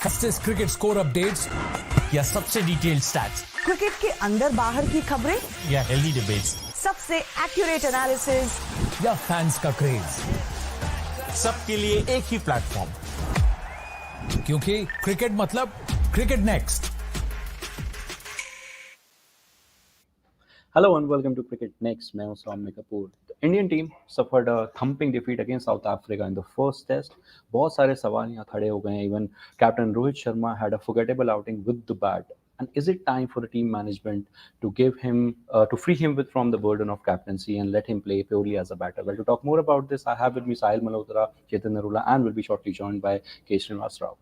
Fastest cricket score updates या सबसे detailed stats, cricket के अंदर बाहर की खबरें या हेल्दी डिबेट्स, सबसे एक्यूरेट एनालिसिस या फैंस का क्रेज, सबके लिए एक ही प्लेटफॉर्म, क्योंकि क्रिकेट मतलब cricket next. Hello and welcome to Cricket Next. मैं हूं सौम्य Kapoor. The Indian team suffered a thumping defeat against South Africa in the first test. बहुत सारे सवाल यहाँ खड़े हो गए हैं. Even Captain Rohit Sharma had a forgettable outing with the bat. And is it time for the team management to free him from the burden of captaincy and let him play purely as a batter? Well, to talk more about this, I have with me Sahil Malhotra, Chetan Narula, and will be shortly joined by K. Srinivas Rao.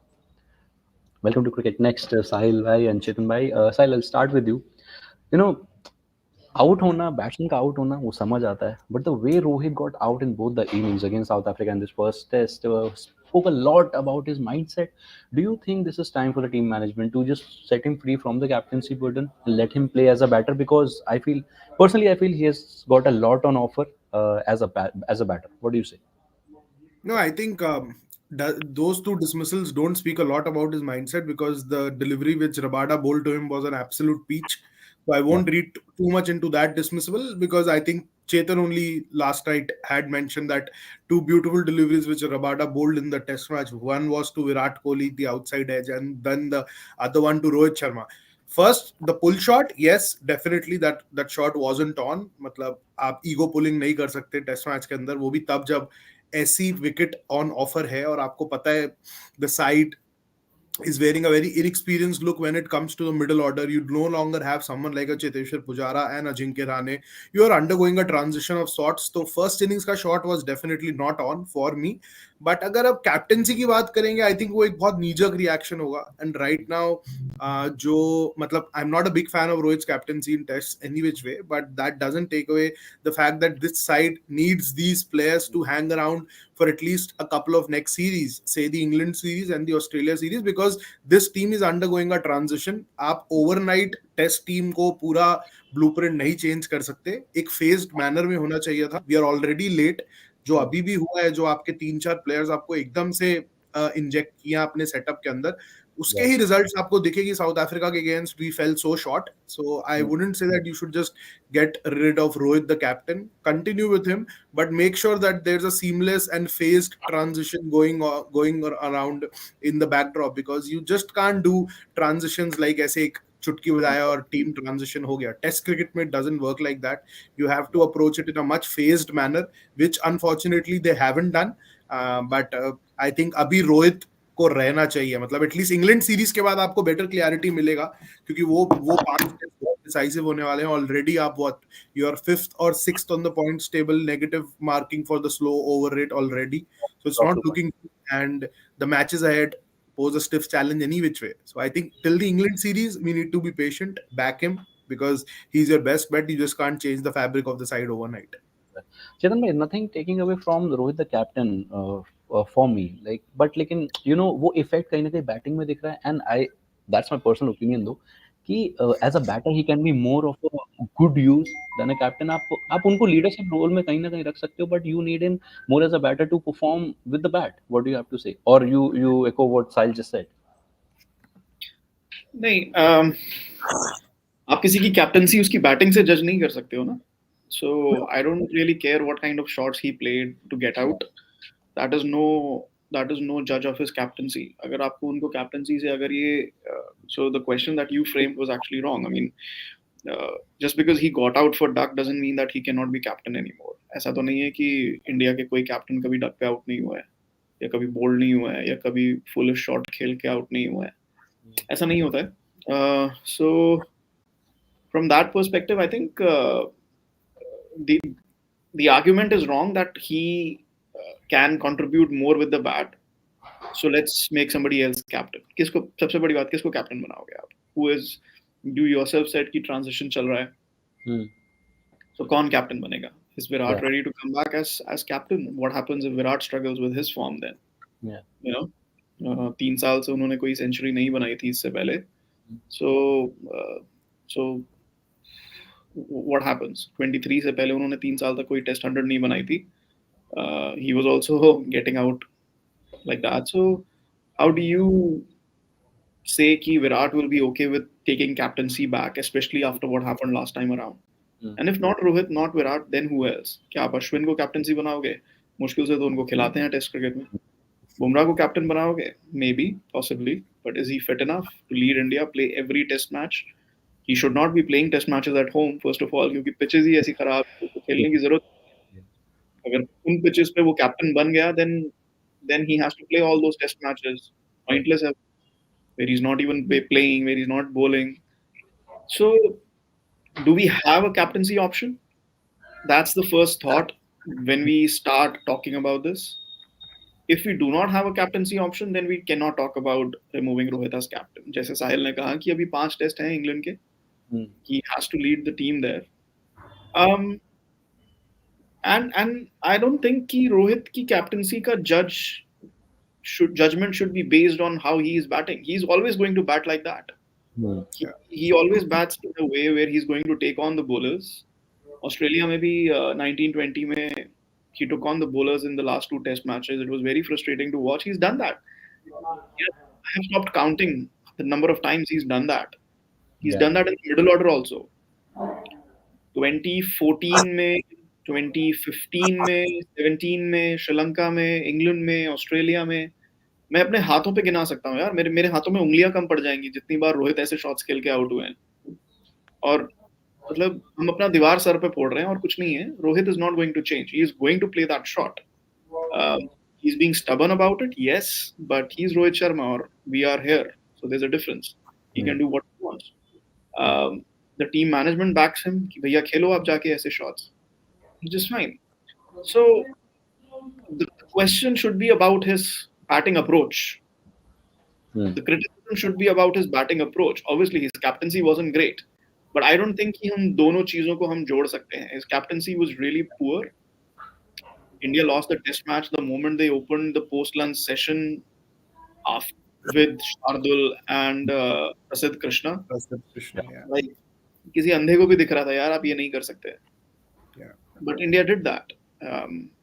Welcome to Cricket Next, Sahil bhai and Chetan bhai. Sahil, I'll start with you. You know, out होना, batsman का out होना वो समझ आता है, but the way Rohit got out in both the innings against South Africa in this first test spoke a lot about his mindset. Do you think this is time for the team management to just set him free from the captaincy burden and let him play as a batter? Because I feel he has got a lot on offer as a batter. What do you say? No, I think those two dismissals don't speak a lot about his mindset, because the delivery which Rabada bowled to him was an absolute peach. So I won't read too much into that dismissal, because I think Chetan only last night had mentioned that two beautiful deliveries which Rabada bowled in the test match. One was to Virat Kohli, the outside edge, and then the other one to Rohit Sharma. First, the pull shot, yes, definitely that shot wasn't on. मतलब आप ego pulling नहीं कर सकते test match के अंदर, वो भी तब जब ऐसी विकेट ऑन ऑफर है और आपको पता है the side is wearing a very inexperienced look when it comes to the middle order. You no longer have someone like a Cheteshwar Pujara and Ajinkya Rahane. You are undergoing a transition of sorts. So first innings का shot was definitely not on for me. But अगर अब captaincy की बात करेंगे, I think वो एक बहुत knee jerk reaction होगा. एंड राइट नाउ जो मतलब I am not a big fan of Rohit's captaincy in test any which way, but that doesn't take away the fact that this side needs these players to hang around for at least a couple of next series, say the England series and the Australia series, because this team is undergoing a transition. आप overnight test team को पूरा blueprint नहीं change कर सकते. एक phased manner में होना चाहिए था. We are already late. जो अभी भी हुआ है, जो आपके 3-4 प्लेयर्स आपको एकदम से इंजेक्ट किया अपने सेटअप के अंदर, उसके ही रिजल्ट्स आपको दिखेगी. साउथ अफ्रीका के against we fell so short. So I wouldn't say that you should just get rid of Rohit the captain, continue with him, but make sure that there's a seamless and phased transition going around in the backdrop, because you just can't do transitions like ऐसे एक चुटकी बजाया और team transition हो गया. Test cricket में doesn't work like that. You have to approach it in a much phased manner, which unfortunately they haven't done. But I think अभी रोहित को रहना चाहिए. मतलब एटलीस्ट इंग्लैंड सीरीज के बाद आपको बेटर क्लियरिटी मिलेगा, क्योंकि वो 5 टेस्ट बहुत डिसाइसिव होने वाले हैं. ऑलरेडी आप यू आर 5th और 6th on the points table, negative marking for the slow over rate already. So it's not looking, and the matches ahead pose a stiff challenge any which way. So I think till the England series we need to be patient, back him, because he's your best bet. You just can't change the fabric of the side overnight. Chetan bhai, nothing taking away from Rohit the captain for me, like, but लेकिन you know वो effect कहीं ना कहीं batting में दिख रहा है. And that's my personal opinion though, कि as a batter he can be more of a good use than a captain. आप उनको लीडरशिप रोल में कहीं ना कहीं रख सकते हो, but you need him more as a batter to perform with the bat. What do you have to say? Or you echo what Sahil just said? नहीं, आप किसी की कैप्टनसी उसकी बैटिंग से जज नहीं कर सकते हो ना. So I don't really care what kind of shots he played to get out. That is no judge of his captaincy. अगर आपको उनको कैप्टनसी से अगर ये so the question that you framed was actually wrong. I mean, just because he got out for duck doesn't mean that he cannot be captain anymore. ऐसा तो नहीं है कि इंडिया के कोई कैप्टन कभी डक पे आउट नहीं हुआ है, या कभी बोल्ड नहीं हुआ है, या कभी फुलिश शॉट खेल के आउट नहीं हुआ है. ऐसा नहीं होता है. So from that perspective, I think the argument is wrong that he can contribute more with the bat. So let's make somebody else captain. किसको सबसे बड़ी बात, किसको कैप्टन बनाओगे आप? Who is, you yourself said कि transition चल रहा है. So कौन कैप्टन बनेगा? Is Virat ready to come back as captain? What happens if Virat struggles with his form then? Yeah. You know, 3 साल से उन्होंने कोई सेंचुरी नहीं बनाई थी इससे पहले. So what happens? 23 से पहले उन्होंने 3 साल तक कोई टेस्ट 100 नहीं बनाई थी. He was also getting out like that. So how do you say कि Virat will be okay with taking captaincy back, especially after what happened last time around. And if not Rohit, not Virat, then who else? क्या आप अश्विन को captaincy बनाओगे? मुश्किल से तो उनको खिलाते हैं टेस्ट क्रिकेट में. बुमराह को कैप्टन बनाओगे? Maybe, possibly, but is he fit enough to lead India, play every test match? He should not be playing test matches at home, first of all, क्योंकि pitches ही ऐसी खराब है, तो खेलने की जरूरत. अगर उन pitches पे वो कैप्टन बन गया, then he has to play all those test matches. Pointless है, where he's not even playing, where he's not bowling. So, do we have a captaincy option? That's the first thought when we start talking about this. If we do not have a captaincy option, then we cannot talk about removing Rohit as captain. जैसे साहिल ने कहा कि अभी 5 test हैं England के, he has to lead the team there. And I don't think कि रोहित की captaincy का judgment should be based on how he is batting. He's always going to bat like that. He always bats in a way where he's going to take on the bowlers. Australia maybe 1920 में he took on the bowlers in the last 2 test matches. It was very frustrating to watch. He's done that. I have stopped counting the number of times he's done that. He's done that in the middle order also. 2014 में, 2015 में, 17 में, श्रीलंका में, England में, Australia में, मैं अपने हाथों पे गिना सकता हूँ यार. मेरे हाथों में उंगलियां कम पड़ जाएंगी जितनी बार रोहित ऐसे शॉट्स खेल के आउट हुए हैं. और मतलब हम अपना दीवार सर पे फोड़ रहे हैं और कुछ नहीं है. Rohit is not going to change. He is going to play that shot. He is being stubborn about it, yes, but he is Rohit Sharma और we are here, so there is a difference. He can do what he wants. The team management backs him कि भैया खेलो आप जाके ऐसे shots. Just fine. So the question should be about his batting approach. The criticism should be about his batting approach. Obviously, his captaincy wasn't great, but I don't think कि हम दोनों चीजों को हम जोड़ सकते हैं. His captaincy was really poor. India lost the test match the moment they opened the post-lunch session with Shardul and Prasidh Krishna. Like किसी अंधे को भी दिख रहा था यार आप ये नहीं कर सकते. But India did that,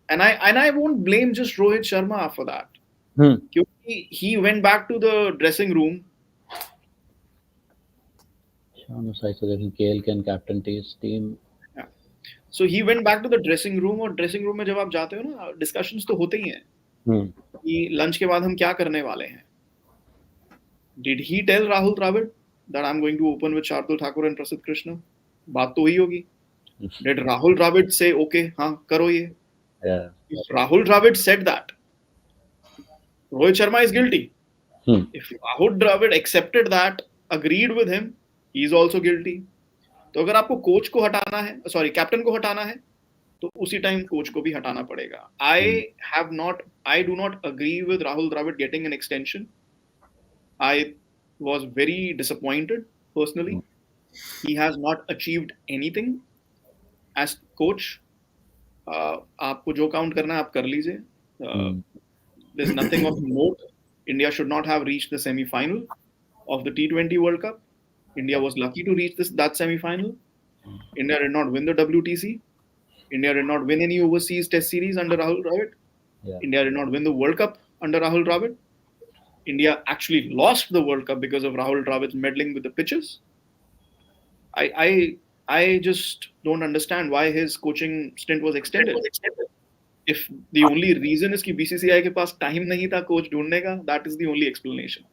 and I won't blame just Rohit Sharma for that. Because he went back to the dressing room. KL can captain his team. Yeah. So he went back to the dressing room, और dressing room में जब आप जाते हो ना, discussions तो होते ही हैं कि lunch के बाद हम क्या करने वाले हैं. Did he tell Rahul Dravid that I'm going to open with Shardul Thakur and Prasidh Krishna? बात तो हुई होगी. Did Rahul Dravid say, okay, हाँ करो ये? If Rahul Dravid said that, Rohit Sharma is guilty. If Rahul Dravid accepted that, agreed with him, he is also guilty. तो अगर आपको कोच को हटाना है, कैप्टन को हटाना है, तो उसी टाइम कोच को भी हटाना पड़ेगा. I do not agree with Rahul Dravid getting an extension. I was very disappointed personally. He has not achieved anything as coach. आपको जो काउंट करना है आप कर लीजिए. There's nothing of note. India should not have reached the semi-final of the T20 World Cup. India was lucky to reach that semi-final. India did not win the WTC. India did not win any overseas test series under Rahul Dravid. India did not win the World Cup under Rahul Dravid. India actually lost the World Cup because of Rahul Dravid's meddling with the pitches. I just don't understand why his coaching stint was extended. If the only reason is कि BCCI के पास time नहीं था coach ढूंढने का, that is the only explanation.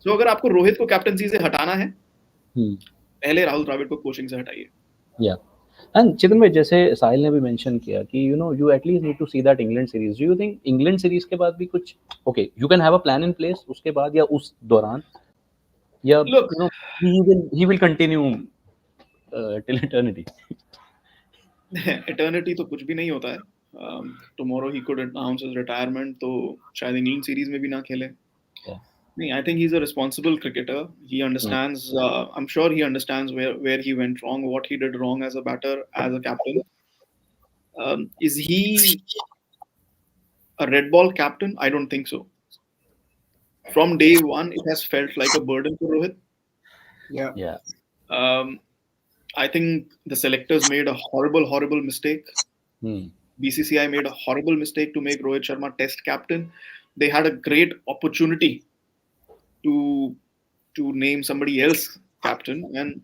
So अगर आपको रोहित को captaincy से हटाना है, पहले राहुल द्रविड़ को कोचिंग से हटाइए. Yeah. And चिदन भाई, जैसे साहिल ने भी मेंशन किया कि you at least need to see that England series. Do you think England series के बाद भी कुछ you can have a plan in place उसके बाद या उस दौरान, या Look, he will continue till eternity? eternity तो कुछ भी नहीं होता है. Tomorrow he could announce his retirement, तो शायद इंग्लैंड सीरीज में भी ना खेले. नहीं, I think he's a responsible cricketer. He understands. I'm sure he understands where he went wrong, what he did wrong as a batter, as a captain. Is he a red ball captain? I don't think so. From day one, it has felt like a burden for Rohit. Yeah. I think the selectors made a horrible mistake. BCCI made a horrible mistake to make Rohit Sharma test captain. They had a great opportunity to to name somebody else captain. And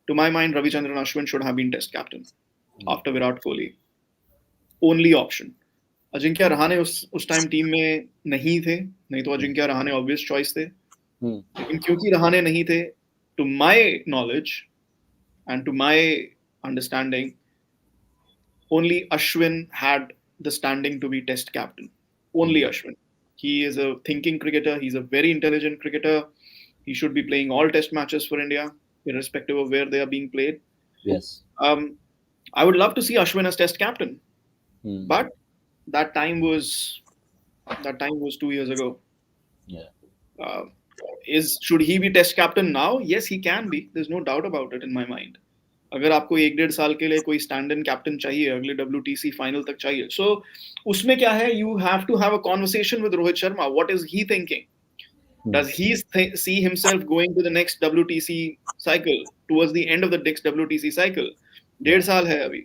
to my mind, Ravichandran Ashwin should have been Test captain after Virat Kohli. Only option. Ajinkya Rahane उस time team में नहीं थे, नहीं तो Ajinkya Rahane obvious choice थे, लेकिन क्योंकि रहाणे नहीं थे, to my knowledge and to my understanding, only Ashwin had the standing to be Test captain. Only Ashwin. He is a thinking cricketer. He's a very intelligent cricketer. He should be playing all Test matches for India, irrespective of where they are being played. Yes. I would love to see Ashwin as Test captain, but that time was 2 years ago. Yeah. Should he be Test captain now? Yes, he can be. There's no doubt about it in my mind. अगर आपको 1-1.5 साल के लिए कोई stand in captain चाहिए, अगले WTC final तक चाहिए, सो उसमें क्या है, you have to have a conversation with Rohit Sharma. What is he thinking? Does he see himself going to the next WTC cycle, towards the end of the next WTC cycle? 1.5 साल है अभी.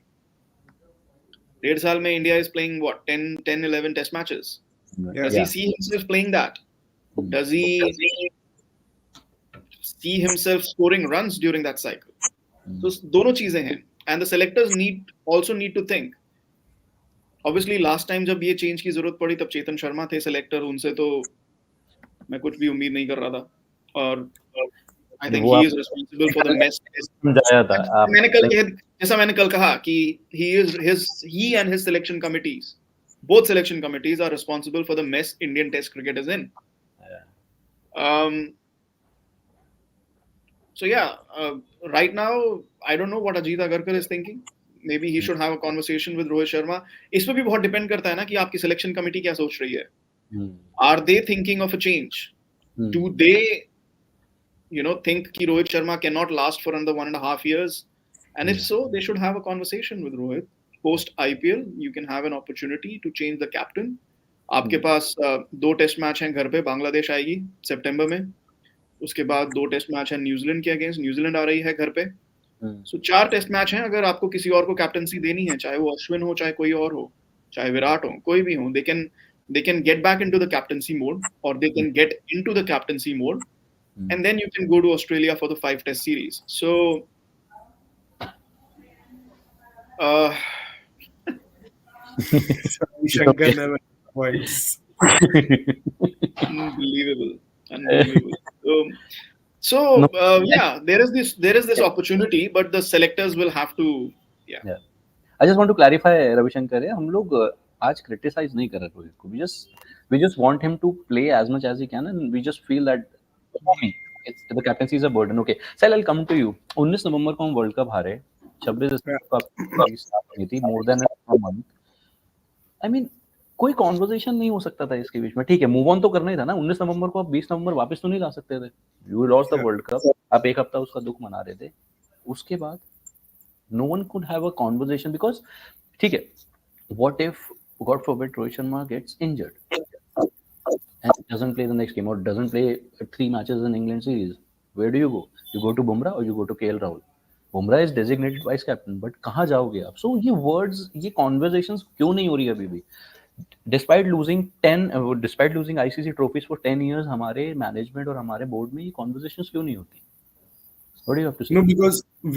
1.5 साल में India is playing what, 10-11 test matches. Does he see himself playing that? Does he see himself scoring runs during that cycle? So दोनों चीजें हैं, and the selectors also need to think. Obviously last time जब ये change की जरूरत पड़ी तब चेतन शर्मा थे selector, उनसे तो मैं कुछ भी उम्मीद नहीं कर रहा था, और I think he is responsible for the mess. जैसा मैंने कल कहा कि he and his selection committees, both selection committees are responsible for the mess Indian Test cricket is in. So yeah, right now I don't know what Ajit Agarkar is thinking. Maybe he should have a conversation with Rohit Sharma. इस पे भी बहुत depend करता है ना कि आपकी selection committee क्या सोच रही है. Are they thinking of a change? Do they, think कि Rohit Sharma cannot last for another 1.5 years? And if so, they should have a conversation with Rohit. Post IPL, you can have an opportunity to change the captain. आपके पास 2 test match हैं घर पे, बांग्लादेश आएगी सितंबर में, उसके बाद 2 test match हैं New Zealand के अगेंस्ट, न्यूजीलैंड आ रही है घर पे. सो 4 टेस्ट मैच हैं. अगर आपको किसी और को कैप्टनसी देनी है, चाहे वो अश्विन हो, चाहे कोई और हो, चाहे विराट हो, कोई भी हो, they can get back into the captaincy mode, or they can get into the captaincy mode, and then you can go to Australia for the 5 test series. So Shankar never points. Unbelievable. Yeah, there is this opportunity, but the selectors will have to. Yeah. I just want to clarify, Ravi Shankar, हम लोग आज criticize नहीं कर रहे रोहित को. We just want him to play as much as he can, and we just feel that the captaincy is a burden. Okay, Sal, I'll come to you. 19 नवंबर को हम world cup हारे, 26 को थी, more than a month. I mean, कोई conversation नहीं हो सकता था इसके बीच में. ठीक है, मूव ऑन तो करना ही था ना. 19 नवंबर को आप 20 नवंबर वापस तो नहीं ला सकते थे. You lost the world cup, आप एक हफ्ता उसका दुख मना रहे थे. उसके बाद no one could have a conversation, because ठीक है, what if God forbid Rohit Sharma gets injured and doesn't play the next game, or doesn't play 3 matches in England series, where do you go? You go to Bumrah or you go to KL Rahul. Bumrah is designated vice captain, but कहाँ जाओगे आप? So ये words, ये conversations क्यों नहीं हो रही अभी भी? Despite losing ICC trophies for 10 years, हमारे management और हमारे board में ये conversations क्यों नहीं होती? What do you have to say? No,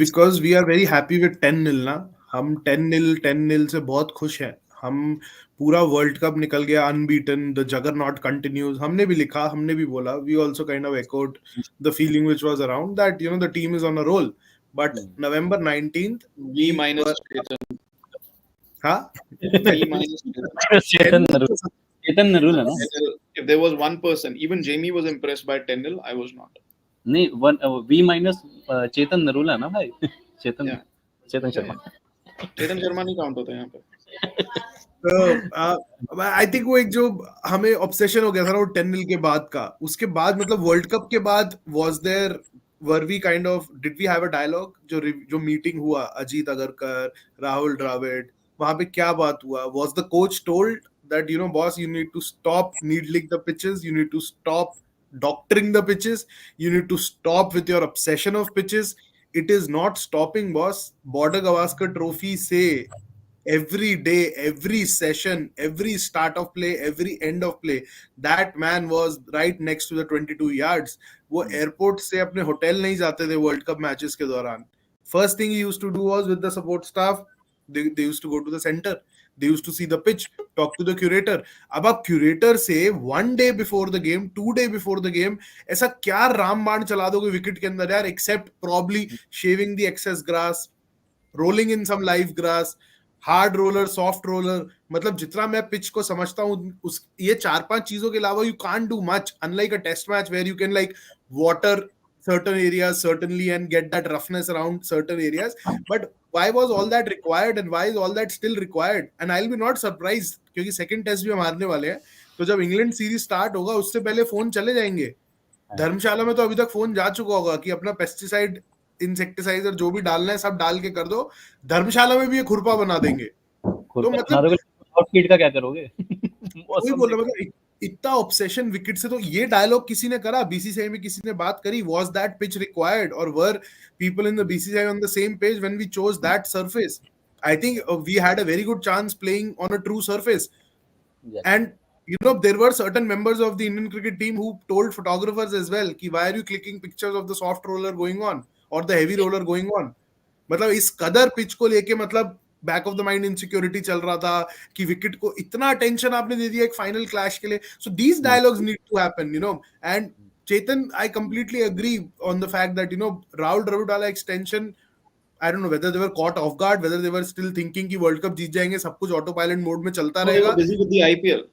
because we are very happy with 10-0 ना. हम 10-0 से बहुत खुश हैं. हम पूरा वर्ल्ड कप निकल गया अनबीटन, द जगरनॉट कंटिन्यूज. हमने भी लिखा, हमने भी बोला, we also kind of echoed the feeling which was around that the team is on a roll. But November 19th, V minus Chetan. हाँ? Chetan Narula, no? If there was one person, even Jamie was impressed by 10-0, I was not. नहीं, V minus चेतन नरूला ना भाई. चेतन शर्मा. चेतन शर्मा नहीं count होता यहाँ पे. I think वो एक जो हमें ऑब्सेशन हो गया था ना वो 10-0 के बाद का, उसके बाद मतलब वर्ल्ड कप के बाद were we kind of, did we have a dialogue? जो मीटिंग हुआ अजीत अगरकर, राहुल द्रविड़, वहां पे क्या बात हुआ? Was the coach told that boss, you need to stop needling the pitches, you need to stop doctoring the pitches, you need to stop with your obsession of pitches? It is not stopping, boss. Border Gavaskar trophy से every day, every session, every start of play, every end of play, that man was right next to the 22 yards. वो airport से अपने hotel नहीं जाते थे world cup matches के दौरान. First thing he used to do was with the support staff, they used to go to the center, they used to see the pitch, talk to the curator. अब आप curator से 1 day before the game, 2 day before the game, ऐसा क्या रामबाण चला दोगे wicket के अंदर यार, except probably shaving the excess grass, rolling in some live grass, hard roller, soft roller. मतलब जितना मैं पिच को समझता हूँ, उस ये 4-5 चीजों के अलावा you can't do much, unlike a test match where you can like water certain areas certainly and get that roughness around certain areas. But why was all that required and why is all that still required? And I'll be not surprised क्योंकि second test भी हम हारने वाले हैं, तो जब England series start होगा उससे पहले फोन चले जाएंगे. धर्मशाला में तो अभी तक फोन जा चुका होगा कि अपना पेस्टिसाइड, इंसेक्टिसाइजर जो भी डालना है सब डाल के कर दो. धर्मशाला में भी ये खुरपा बना देंगे. तो मतलब फीड का क्या करोगे? वही बोल रहा, मतलब इतना ऑब्सेशन विकेट से. तो ये डायलॉग किसी ने करा, बीसीसीआई में किसी ने बात करी, वाज दैट पिच रिक्वायर्ड और were people in the BCCI on the same page when we chose that surface? I think we had a very good chance playing on a true surface. And you know, there were certain members of the Indian cricket team who told photographers as well कि why are you clicking pictures of the soft roller going on or the heavy roller going on? मतलब इस कदर pitch को लेके मतलब back of the mind insecurity चल रहा था कि विकेट को इतना अटेंशन आपने दे दिया एक फाइनल क्लैश के लिए. So these dialogues need to happen, you know. And Chetan, I completely agree on the fact that, you know, Rahul Dravid वाला extension, I don't know whether they were caught off guard, whether they were still thinking कि world cup जीत जाएंगे, सब कुछ auto pilot mode में चलता रहेगा. Busy with the IPL.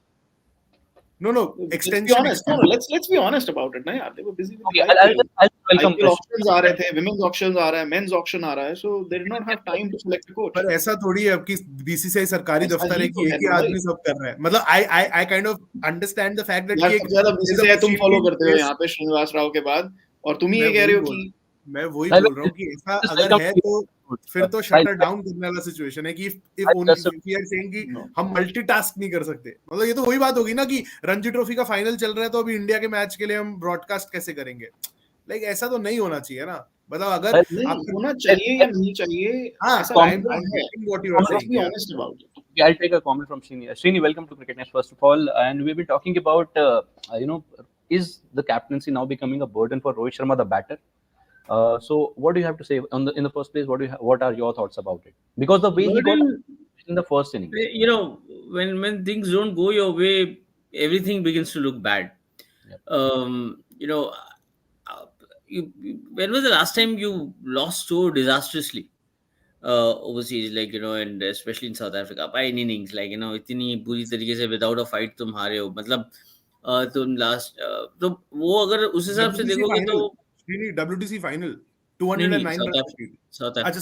No, extension. Let's be honest about it, ना यार. They were busy with Okay, the IPL. I'll welcome IPL auctions आ रहे थे, women's auctions आ रहा है, men's auction आ रहा है, so they did not have time to select a coach. पर ऐसा थोड़ी है अब कि बीसीसीआई सरकारी दफ्तर है कि एक ही आदमी सब कर रहा है. मतलब I kind of understand the fact that यार सबसे ज्यादा बीसीसीआई तुम फॉलो करते हो यहाँ पे श्रीनिवास राव के बाद, और तुम ही ये कह रहे हो कि मैं वही बोल रहा हूँ कि ऐसा अगर है तो फिर तो शटर डाउन करने वाला सिचुएशन है कि if only we are saying कि हम मल्टीटास्क नहीं कर सकते. मतलब ये तो वही बात होगी ना कि रणजी ट्रॉफी का फाइनल चल रहा है तो अभी इंडिया के मैच के लिए हम ब्रॉडकास्ट कैसे करेंगे? लाइक ऐसा तो नहीं होना चाहिए ना. मतलब अगर आप होना चाहिए या नहीं चाहिए, what you are saying. Be honest about it. Okay, I'll take a comment from Srini. Srini, welcome to Cricket Nest first of all, and we've been talking about you know, is the captaincy now becoming a burden for Rohit Sharma, the batter? So what do you have to say in the first place? What are your thoughts about it? Because the way he got in the first inning, you know, when things don't go your way, everything begins to look bad. You know, when was the last time you lost so disastrously overseas, like, you know, and especially in South Africa by an innings, like, you know, इतनी बुरी तरीके से without a fight तुम हारे हो. मतलब तुम last तो वो अगर उस हिसाब से देखोगे तो WTC final 209 South Africa.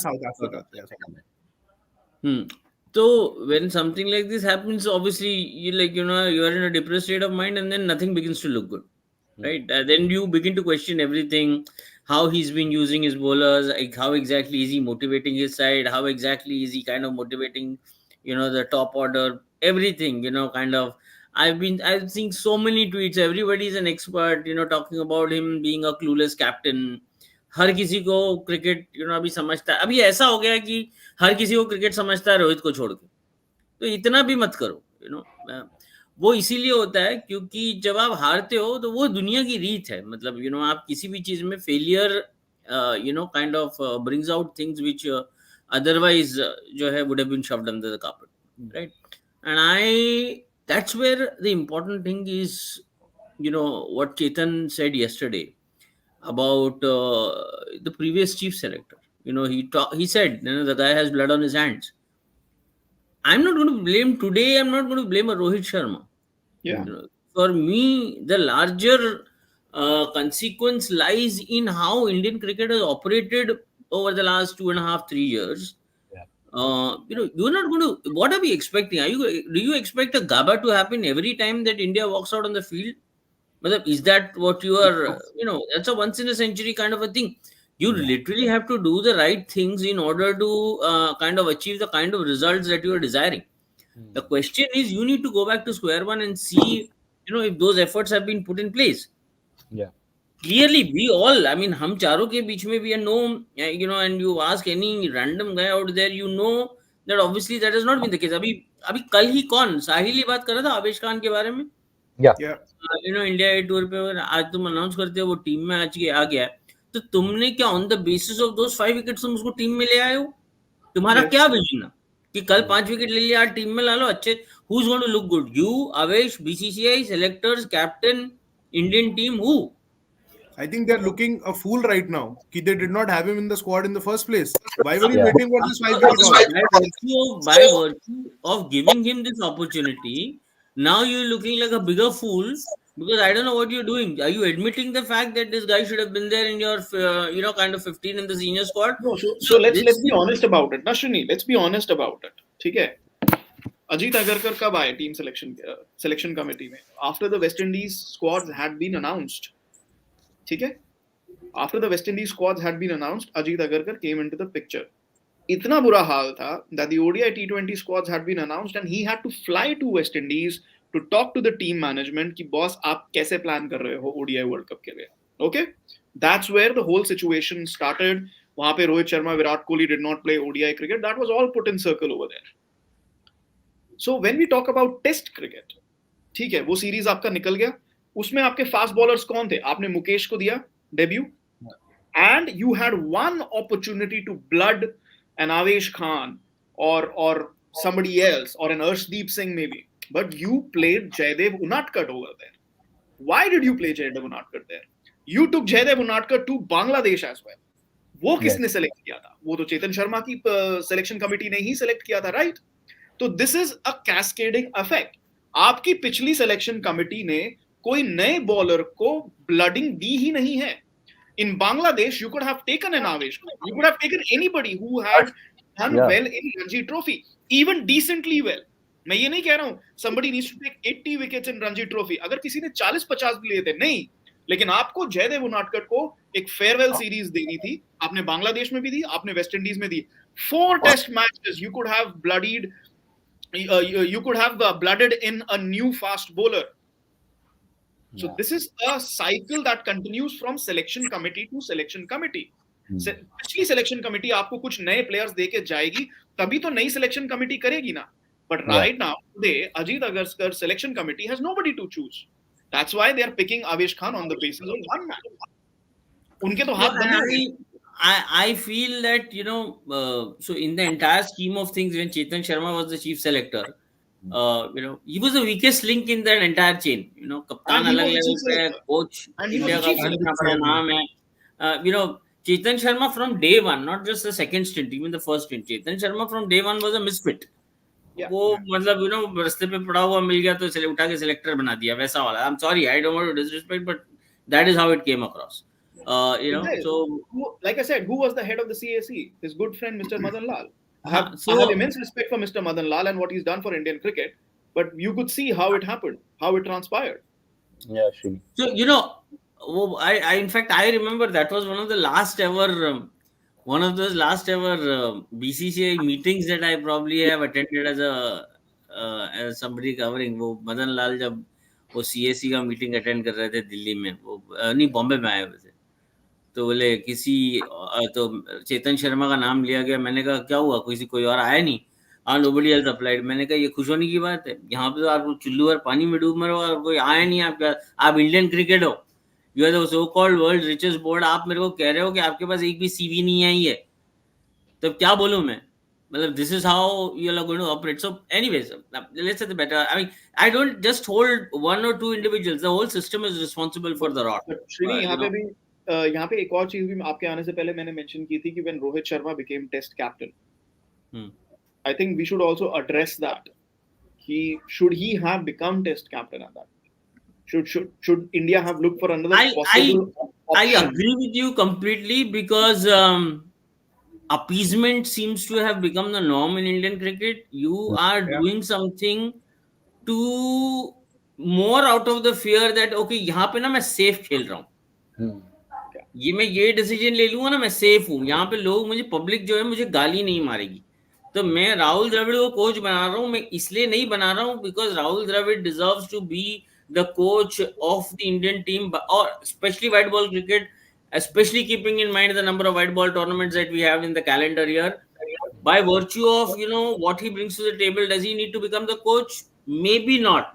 So when something like this happens, obviously you, like, you know, you are in a depressed state of mind, and then nothing begins to look good, right? Then you begin to question everything, how he's been using his bowlers, like how exactly is he motivating his side, how exactly is he kind of motivating, you know, the top order, everything, you know, kind of. I've seen so many tweets. Everybody is an expert, you know, talking about him being a clueless captain. हर किसी को cricket, you know, अभी समझता है. अभी ऐसा हो गया है कि हर किसी को क्रिकेट समझता है रोहित को छोड़ के. तो इतना भी मत करो, यू नो. वो इसीलिए होता है क्योंकि जब आप हारते हो तो वो दुनिया की रीत है. मतलब, यू नो, आप किसी भी चीज में failure, you know, kind of brings out things which otherwise जो है would have been shoved under the carpet, right? And that's where the important thing is, you know, what Chetan said yesterday about the previous chief selector. You know, he said, you know, the guy has blood on his hands. I'm not going to blame today. I'm not going to blame a Rohit Sharma. Yeah. You know, for me, the larger consequence lies in how Indian cricket has operated over the last 2.5, 3 years. You know, you're not going to. What are we expecting? Do you expect a Gaba to happen every time that India walks out on the field? Is that what you are? You know, that's a once in a century kind of a thing. You literally have to do the right things in order to kind of achieve the kind of results that you are desiring. The question is, you need to go back to square one and see, you know, if those efforts have been put in place. Yeah. Clearly, we all, I mean, हम चारों के बीच में भी know, you know, and you ask any random guy out there, you know that obviously that has not been the case. अभी अभी कल ही कौन साहिल ही बात कर रहा था आवेश खान के बारे में, Yeah. Yeah. इंडिया ए टूर पे, और आज तुम अनाउंस करते हो वो टीम में आज आ गया है, तो तुमने क्या on the basis of those 5 wickets तुम उसको टीम में ले आए हो? तुम्हारा Yes. क्या विजन है कि कल 5 विकेट ले लिया, आज टीम में ला लो, अच्छे who is going to look good? You, Avesh, BCCI, selectors, captain, Indian team, who? I think they're looking a fool right now. Ki they did not have him in the squad in the first place. Why were you Yeah. waiting for this 5 wicket haul? By virtue of giving him this opportunity, now you're looking like a bigger fool, because I don't know what you're doing. Are you admitting the fact that this guy should have been there in your, kind of 15 in the senior squad? No, so let's be honest about it. Nashini, let's be honest about it. ठीक है? अजीत अगरकर कब आए team selection committee में? After the West Indies squads had been announced. ठीक है? After the West Indies squads had been announced, Ajit Agarkar came into the picture. इतना बुरा हाल था that the ODI T20 squads had been announced and he had to fly to West Indies to talk to the team management कि boss आप कैसे plan कर रहे हो ODI World Cup के लिए. Okay? That's where the whole situation started. वहाँ पे Rohit Sharma, Virat Kohli did not play ODI cricket. That was all put in circle over there. So when we talk about Test cricket, ठीक है, वो सीरीज आपका निकल गया, उसमें आपके फास्ट बॉलर्स कौन थे? आपने मुकेश को दिया debut, and you had one opportunity to blood an Avesh Khan or somebody else or an Arshdeep Singh maybe, but you played Jaydev Unadkat over there. Why did you play Jaydev Unadkat there? You took Jaydev Unadkat to Bangladesh as well. वो किसने select किया था? वो तो चेतन शर्मा की selection committee ने ही select किया था, राइट? तो this is a cascading effect. आपकी पिछली सिलेक्शन कमेटी ने कोई नए बॉलर को ब्लडिंग दी ही नहीं है. In Bangladesh, you could have taken an Avesh. You could have taken anybody who had done well in Ranji Trophy, even decently well. मैं ये नहीं कह रहा हूँ somebody needs to take 80 wickets in Ranji Trophy. अगर किसी ने 40-50 भी लिए थे, नहीं. लेकिन आपको जयदेव उनाडकट को एक फेयरवेल सीरीज देनी थी. आपने बांग्लादेश में भी दी, आपने वेस्ट इंडीज में दी. 4 test matches you could have bloodied. You could have blooded in a new fast bowler. So this is a cycle that continues from selection committee to selection committee. पिछली selection committee आपको कुछ नए players देके जाएगी, तभी तो नई selection committee करेगी ना. But right now, today, Ajit Agarkar selection committee has nobody to choose. That's why they are picking Avesh Khan on the basis of one man. उनके तो हाथ बंधे. I feel that, so in the entire scheme of things, when Chetan Sharma was the chief selector, he was the weakest link in that entire chain. कप्तान अलग level पे है, coach India का इतना बड़ा नाम है. Chetan Sharma from day one, not just the second stint, even the first stint, Chetan Sharma from day one was a misfit. वो मतलब रास्ते पे पड़ा हुआ मिल गया तो उठा के सिलेक्टर बना दिया, वैसा वाला. I'm sorry, I don't want to disrespect, but that is how it came across. So like I said, who was the head of the CAC? His good friend Mr. Madan Lal. I have immense respect for Mr. Madan Lal and what he's done for Indian cricket, but you could see how it happened, how it transpired. Yeah, sure. So I in fact I remember that was one of the last ever BCCI meetings that I probably have attended as somebody covering. वो मदन लाल जब वो CAC का meeting attend कर रहे थे दिल्ली में, वो नहीं बॉम्बे में आए हुए थे, तो बोले तो चेतन शर्मा का नाम लिया गया. मैंने कहा क्या हुआ, कोई और आया नहीं? Nobody else applied. मैंने कहा ये खुश होने की बात है, यहाँ पे तो आप चुल्लू और पानी में डूब मरो और कोई आया नहीं. आप इंडियन क्रिकेट हो, you are the so called world richest board. आप मेरे को कह रहे हो कि आपके पास एक भी CV नहीं आई है, तो क्या बोलूं मैं? मतलब this is how you are going to operate. So anyways, let's say the better. I mean, I don't just hold one or two individuals. The whole system is responsible for the rot. But Shrini, यहाँ पे एक और चीज भी आपके आने से पहले मैंने मेंशन की थी कि when Rohit Sharma became Test captain, I think we should also address that. Should he have become Test captain at that? Should India have looked for another possible option? I agree with you completely, because appeasement seems to have become the norm in Indian cricket. You are doing something to more out of the fear that okay, यहाँ पे ना मैं safe खेल रहा हूँ, ये मैं ये डिसीजन ले लूंगा ना, मैं सेफ हूँ यहाँ पे, लोग मुझे पब्लिक जो है मुझे गाली नहीं मारेगी. तो मैं राहुल द्रविड़ को कोच बना रहा हूँ. मैं इसलिए नहीं बना रहा हूँ because Rahul Dravid deserves to be the coach of the Indian team, or especially white ball cricket, especially keeping in mind the number of white ball tournaments that we have in the calendar year. By virtue of, you know, what he brings to the table, does he need to become the coach? Maybe not.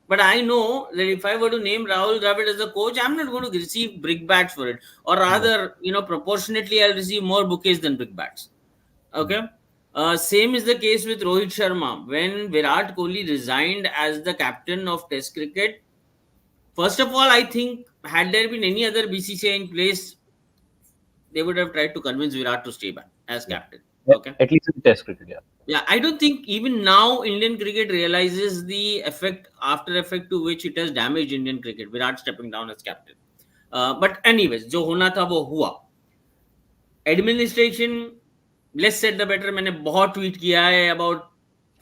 But I know that if I were to name Rahul Dravid as the coach, I'm not going to receive brickbats for it. Or rather, you know, proportionately, I'll receive more bouquets than brickbats. Okay. Same is the case with Rohit Sharma. When Virat Kohli resigned as the captain of Test cricket, first of all, I think had there been any other BCCI in place, they would have tried to convince Virat to stay back as captain. Okay. At least in Test cricket, yeah. Yeah, I don't think even now Indian cricket realizes the after effect to which it has damaged Indian cricket. Virat stepping down as captain. But anyways, जो होना था वो हुआ. Administration less said the better. मैंने बहुत tweet किया है about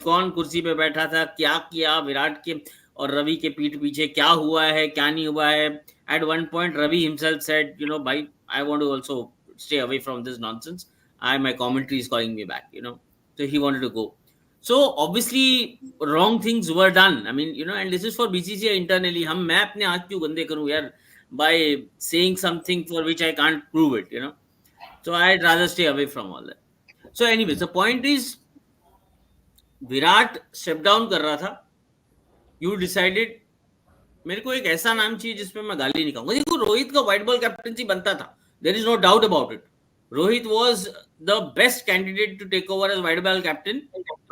कौन कुर्सी पे बैठा था, क्या किया विराट के और रवि के पीठ पीछे, क्या हुआ है क्या नहीं हुआ है. At one point Ravi himself said, you know, भाई I want to also stay away from this nonsense. I my commentary is calling me back, you know. So he wanted to go. So obviously wrong things were done. I mean, you know, and this is for BCCI internally. हम मैं अपने हाथ क्यों गंदे करूं यार by saying something for which I can't prove it, you know. So I'd rather stay away from all that. So anyways, the point is, Virat step down कर रहा था. You decided, मेरे को एक ऐसा नाम चाहिए जिसमें मैं गाली नहीं खाऊंगा. देखो, रोहित का व्हाइट बॉल कैप्टनसी बनता था. There is no doubt about it. Rohit was the best candidate to take over as white ball captain,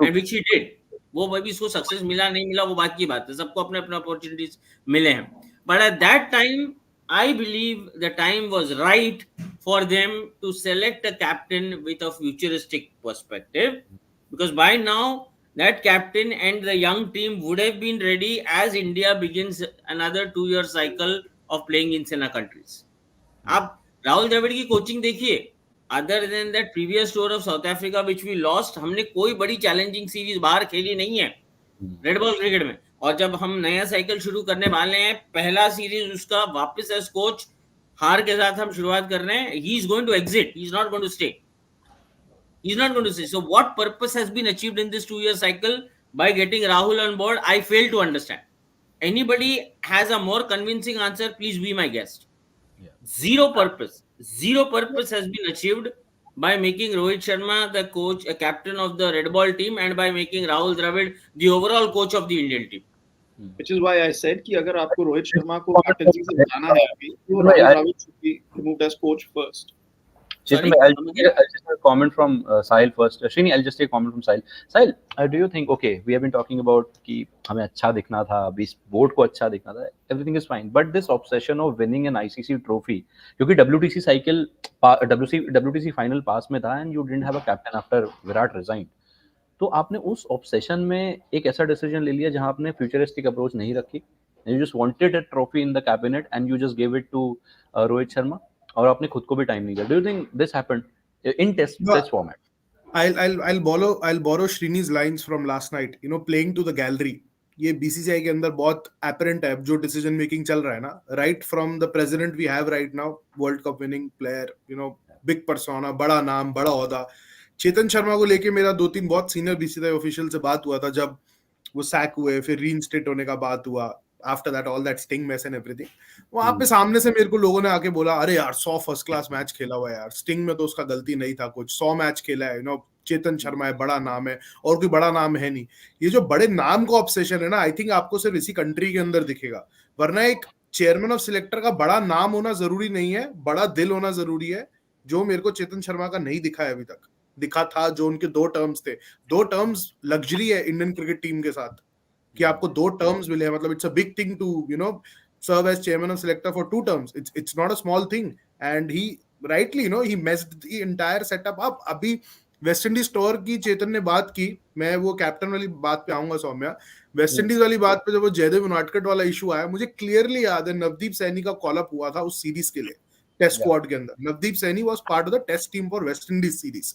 and which he did. वो भाई इसको सक्सेस मिला नहीं मिला वो बात की बात है. सबको अपने अपने अपॉर्चुनिटीज मिले हैं. But at that time, I believe the time was right for them to select a captain with a futuristic perspective, because by now that captain and the young team would have been ready as India begins another 2-year cycle of playing in SENA countries. आप राहुल द्रविड़ की coaching देखिए. Other than that previous tour of South Africa which we lost, हमने कोई बड़ी challenging series बाहर खेली नहीं है रेड बॉल क्रिकेट में. और जब हम नया साइकिल शुरू करने वाले हैं, पहला सीरीज उसका वापस एज कोच हार के साथ हम शुरुआत कर रहे हैं. He is going to exit, he is not going to stay. He is not going to stay. So what purpose has been achieved in this 2-year cycle by getting Rahul on board? I fail to understand. Anybody has a more convincing answer, please be my guest. Zero purpose has been achieved by making Rohit Sharma the coach, a captain of the red ball team, and by making Rahul Dravid the overall coach of the Indian team. Which is why I said कि अगर आपको रोहित शर्मा को captaincy से हटाना है अभी, तो Rahul Dravid should be removed as coach first. Sorry, I'll just comment from Sahil first. Srini, I'll just take a comment from Sahil. Sahil, do you think, okay, we have been talking about कि हमें अच्छा दिखना था, अभी इस board को अच्छा दिखना था, everything is fine, but this obsession of winning an ICC trophy, क्योंकि WTC cycle, WTC final pass में था, and you didn't have a captain after Virat resigned. तो आपने उस obsession में एक ऐसा decision ले लिया जहाँ आपने futuristic approach नहीं रखी, you just wanted a trophy in the cabinet and you just gave it to Rohit Sharma. और आपने खुद को भी टाइम नहीं दिया. Do you think this happened in test format? I'll borrow Srini's lines from last night. You know, playing to the gallery. ये BCCI के अंदर बहुत apparent है जो decision making चल रहा है ना. Right from the president we have right now, World Cup winning player, you know, big persona, बड़ा नाम, बड़ा ओहदा. चेतन शर्मा को लेके मेरा 2-3 बहुत सीनियर BCCI ऑफिशियल से बात हुआ था जब वो सैक हुए, फिर रीइंस्टेट होने का बात हुआ. After that, all that sting mess and everything. वहां पे सामने से मेरे को लोगों ने आके बोला, अरे यार 100 फर्स्ट क्लास मैच खेला हुआ है यार, स्टिंग में तो उसका गलती नहीं था कुछ, 100 मैच खेला है, यू नो, चेतन शर्मा है, बड़ा नाम है, और कोई बड़ा नाम है नहीं. ये जो बड़े नाम का ऑब्सेशन है ना, आई थिंक आपको सिर्फ इसी कंट्री के अंदर दिखेगा. वरना एक चेयरमैन ऑफ सिलेक्टर का बड़ा नाम होना जरूरी नहीं है, बड़ा दिल होना जरूरी है, जो मेरे को चेतन शर्मा का नहीं दिखा है अभी तक. दिखा था जो उनके 2 टर्म्स थे. 2 टर्म्स लग्जरी है इंडियन क्रिकेट टीम के साथ कि आपको 2 टर्म्स मिले. मतलब it's a big thing to, you know, serve as chairman of selector for 2 terms. It's not a small thing, and he rightly, you know, he messed the entire setup up. अभी West Indies tour की चेतन ने बात की, मैं वो captain वाली बात पे आऊंगा सौम्या. वेस्ट इंडीज वाली बात पे जब वो जयदेव उनादकट वाला इशू आया, मुझे क्लियरली याद है नवदीप सैनी का कॉल अप हुआ था उस सीरीज के लिए टेस्ट स्क्वाड के अंदर. Navdeep Saini was part of the test team for West Indies series.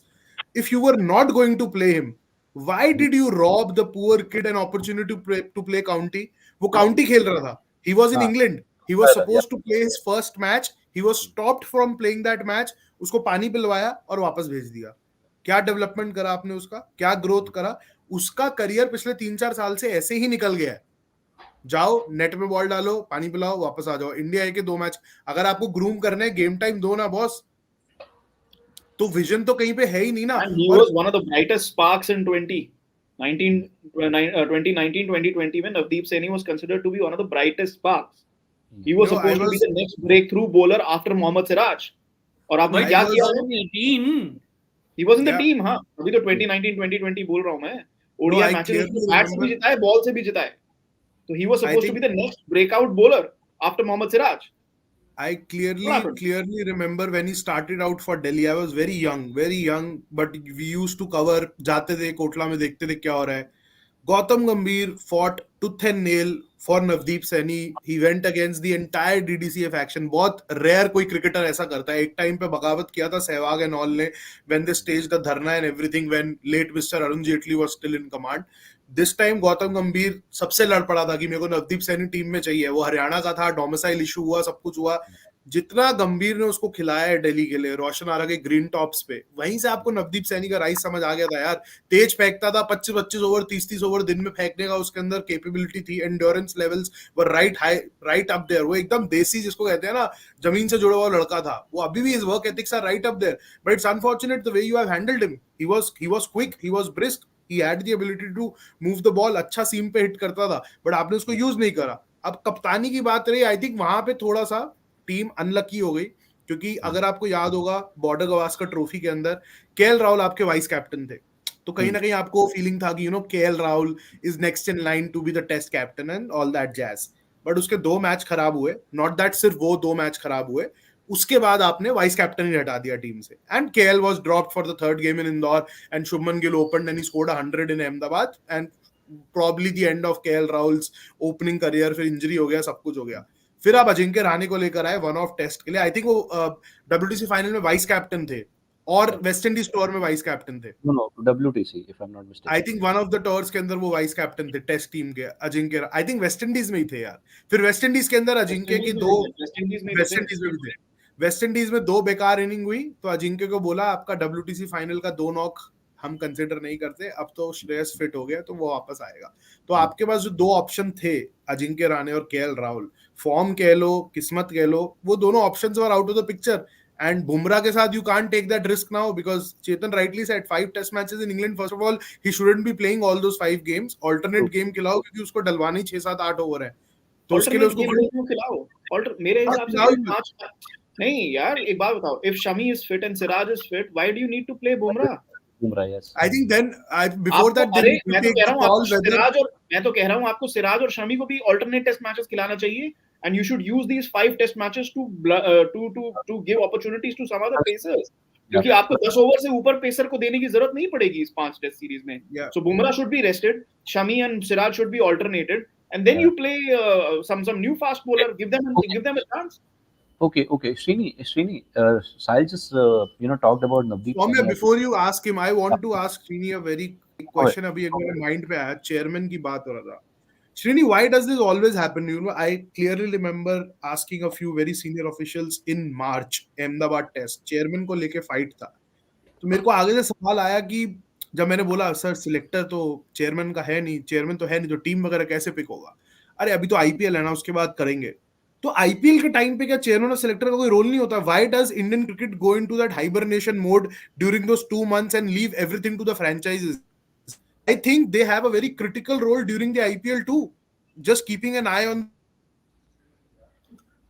If you were not going to play him, why did you rob the poor kid an opportunity to play county? वो county खेल रहा था. He was in England. He was supposed to play his first match. He was stopped from playing that match. उसको पानी पिलवाया और वापस भेज दिया. क्या डेवलपमेंट करा आपने उसका, क्या ग्रोथ करा? उसका करियर पिछले 3-4 साल से ऐसे ही निकल गया है. जाओ नेट में बॉल डालो, पानी पिलाओ, वापस आ जाओ. इंडिया के 2 मैच अगर आपको ग्रूम करने, गेम टाइम दो ना बॉस. तो विजन तो कहीं पे है ही नहीं ना। And he और was one of the brightest sparks in 2019, 2020 when Navdeep Saini was considered to be one of the brightest sparks. He was No, I supposed to be was the next breakthrough bowler after Mohammad Siraj. और आपने But क्या I he किया? was was in 18. He was in the yeah. team, हाँ. अभी तो 2019-2020 बोल रहा हूँ मैं. No, ODI I matches उसने clearly बैट से भी remember. जिताए, बॉल से भी जिताए. So he was I supposed to think be the next breakout bowler after Mohammad Siraj. I What happened? clearly remember when he started out for Delhi. I was very young, but we used to cover. जाते थे कोटला में देखते थे क्या हो रहा है. Gautam Gambhir fought tooth and nail for Navdeep Saini. He went against the entire DDCA faction. बहुत rare कोई cricketer ऐसा करता है. एक टाइम पे बगावत किया था सहवाग and all ने when they staged the dharna and everything when late Mr. Arun Jaitley was still in command. This time Gautam गंभीर सबसे लड़ पड़ा था कि मेरे को नवदीप सैनी टीम में चाहिए. वो हरियाणा का था, डोमिसाइल इशू हुआ, सब कुछ हुआ. जितना गंभीर ने उसको खिलाया है दिल्ली के लिए, रोशन आरा के ग्रीन टॉप्स पे, वहीं से आपको नवदीप सैनी का राइस समझ आ गया था यार. तेज फेंकता था, 25-25 ओवर 30-30 ओवर दिन में फेंकने का उसके अंदर कैपेबिलिटी थी. Endurance levels were right high, right up there. वो एकदम देसी जिसको कहते हैं ना, जमीन से जुड़ा हुआ लड़का था. वो अभी भी, his work ethics are right up there. But it's unfortunate the way you have handled him. He was quick, he was brisk, he had the ability to move the ball, अच्छा सीम पे हिट करता था, but आपने उसको use नहीं करा. अब कप्तानी की बात रही, आई थिंक वहां पे थोड़ा सा टीम अनलकी हो गई, क्योंकि अगर आपको याद होगा बॉर्डर गवास्कर ट्रॉफी के अंदर केएल राहुल आपके वाइस कैप्टन थे. तो कहीं ना कहीं आपको फीलिंग था कि KL Rahul is next in line to be the test captain and all that jazz. But उसके 2 मैच खराब हुए. नॉट दैट सिर्फ वो 2 मैच खराब हुए, उसके बाद आपने वाइस कैप्टन ही हटा दिया टीम से. And KL was dropped for the third game in Indore and Shubman Gill opened and he scored 100 in Ahmedabad and probably the end of KL Rahul's opening career. फिर इंजरी हो गया, सब कुछ हो गया. फिर आप अजिंक्य रहाणे को लेकर आए वन ऑफ टेस्ट के लिए. आई थिंक वो WTC फाइनल में वाइस कैप्टन थे और वेस्ट इंडीज टूर में वाइस कैप्टन थे. No, WTC, if I'm not mistaken. I think one of the tours के अंदर वो वाइस कैप्टन थे टेस्ट टीम के. Ajinkya, I think waste Indies में ही थे यार. फिर वेस्ट इंडीज के अंदर अजिंक्य की 2, वेस्ट इंडीज में वेस्ट इंडीज में भी थे. वेस्ट इंडीज में 2 बेकार इनिंग हुई, तो अजिंक्य को बोला आपका WTC फाइनल का 2 नॉक हम कंसिडर नहीं करते, अब तो श्रेयस फिट हो गया तो वो वापस आएगा. तो आपके पास जो 2 ऑप्शन थे, अजिंक्य रहाणे और केएल राहुल, फॉर्म कह लो, किस्मत कह लो, वो दोनों options were out of the picture. And Bumrah के साथ you can't take that risk now, because Chetan rightly said 5 test matches in England. First of all he shouldn't be playing all those 5 games. Alternate game खिलाओ, क्योंकि उसको डलवाने ही 6-7-8 over है, तो उसके लिए उसको क्यों खिलाओ. मेरे हिसाब से 5 नहीं यार. एक बात बताओ, if Shami is fit and Siraj is fit, why do you need to play Bumrah? Yes. I think then before that they need to मैं तो take कह the रहा call हूँ आपको सिराज और शमी को भी अल्टरनेट टेस्ट मैचेस खिलाना चाहिए. And you should use these 5 test matches to give opportunities to some other pacers. क्योंकि आपको 10 ओवर से ऊपर पेसर को देने की जरूरत नहीं पड़ेगी इस 5 टेस्ट सीरीज में. So Bumrah should be rested, Shami and Siraj should be alternated, and then you play some new fast bowler. Give them a chance. Okay. Srini, Sahil just talked about Navdeep. Soumya, before you ask him, I want to ask Srini a very quick question. अभी एक मेरे mind पे आया, chairman की बात हो रहा था. Srini, why does this always happen? I clearly remember asking a few very senior officials in March, Ahmedabad test, chairman को लेके फाइट था. तो मेरे को आगे से सवाल आया कि जब मैंने बोला सर सिलेक्टर तो चेयरमैन का है नहीं, चेयरमैन तो है नहीं, तो टीम वगैरह कैसे पिक होगा? अरे अभी तो IPL है ना, उसके बाद करेंगे. तो IPL के टाइम पे क्या चेयरमैन और सिलेक्टर का कोई रोल नहीं होता? Why does Indian cricket go into that hibernation mode during those 2 months and leave everything to the franchises? I think they have a very critical role during the IPL too, just keeping an eye on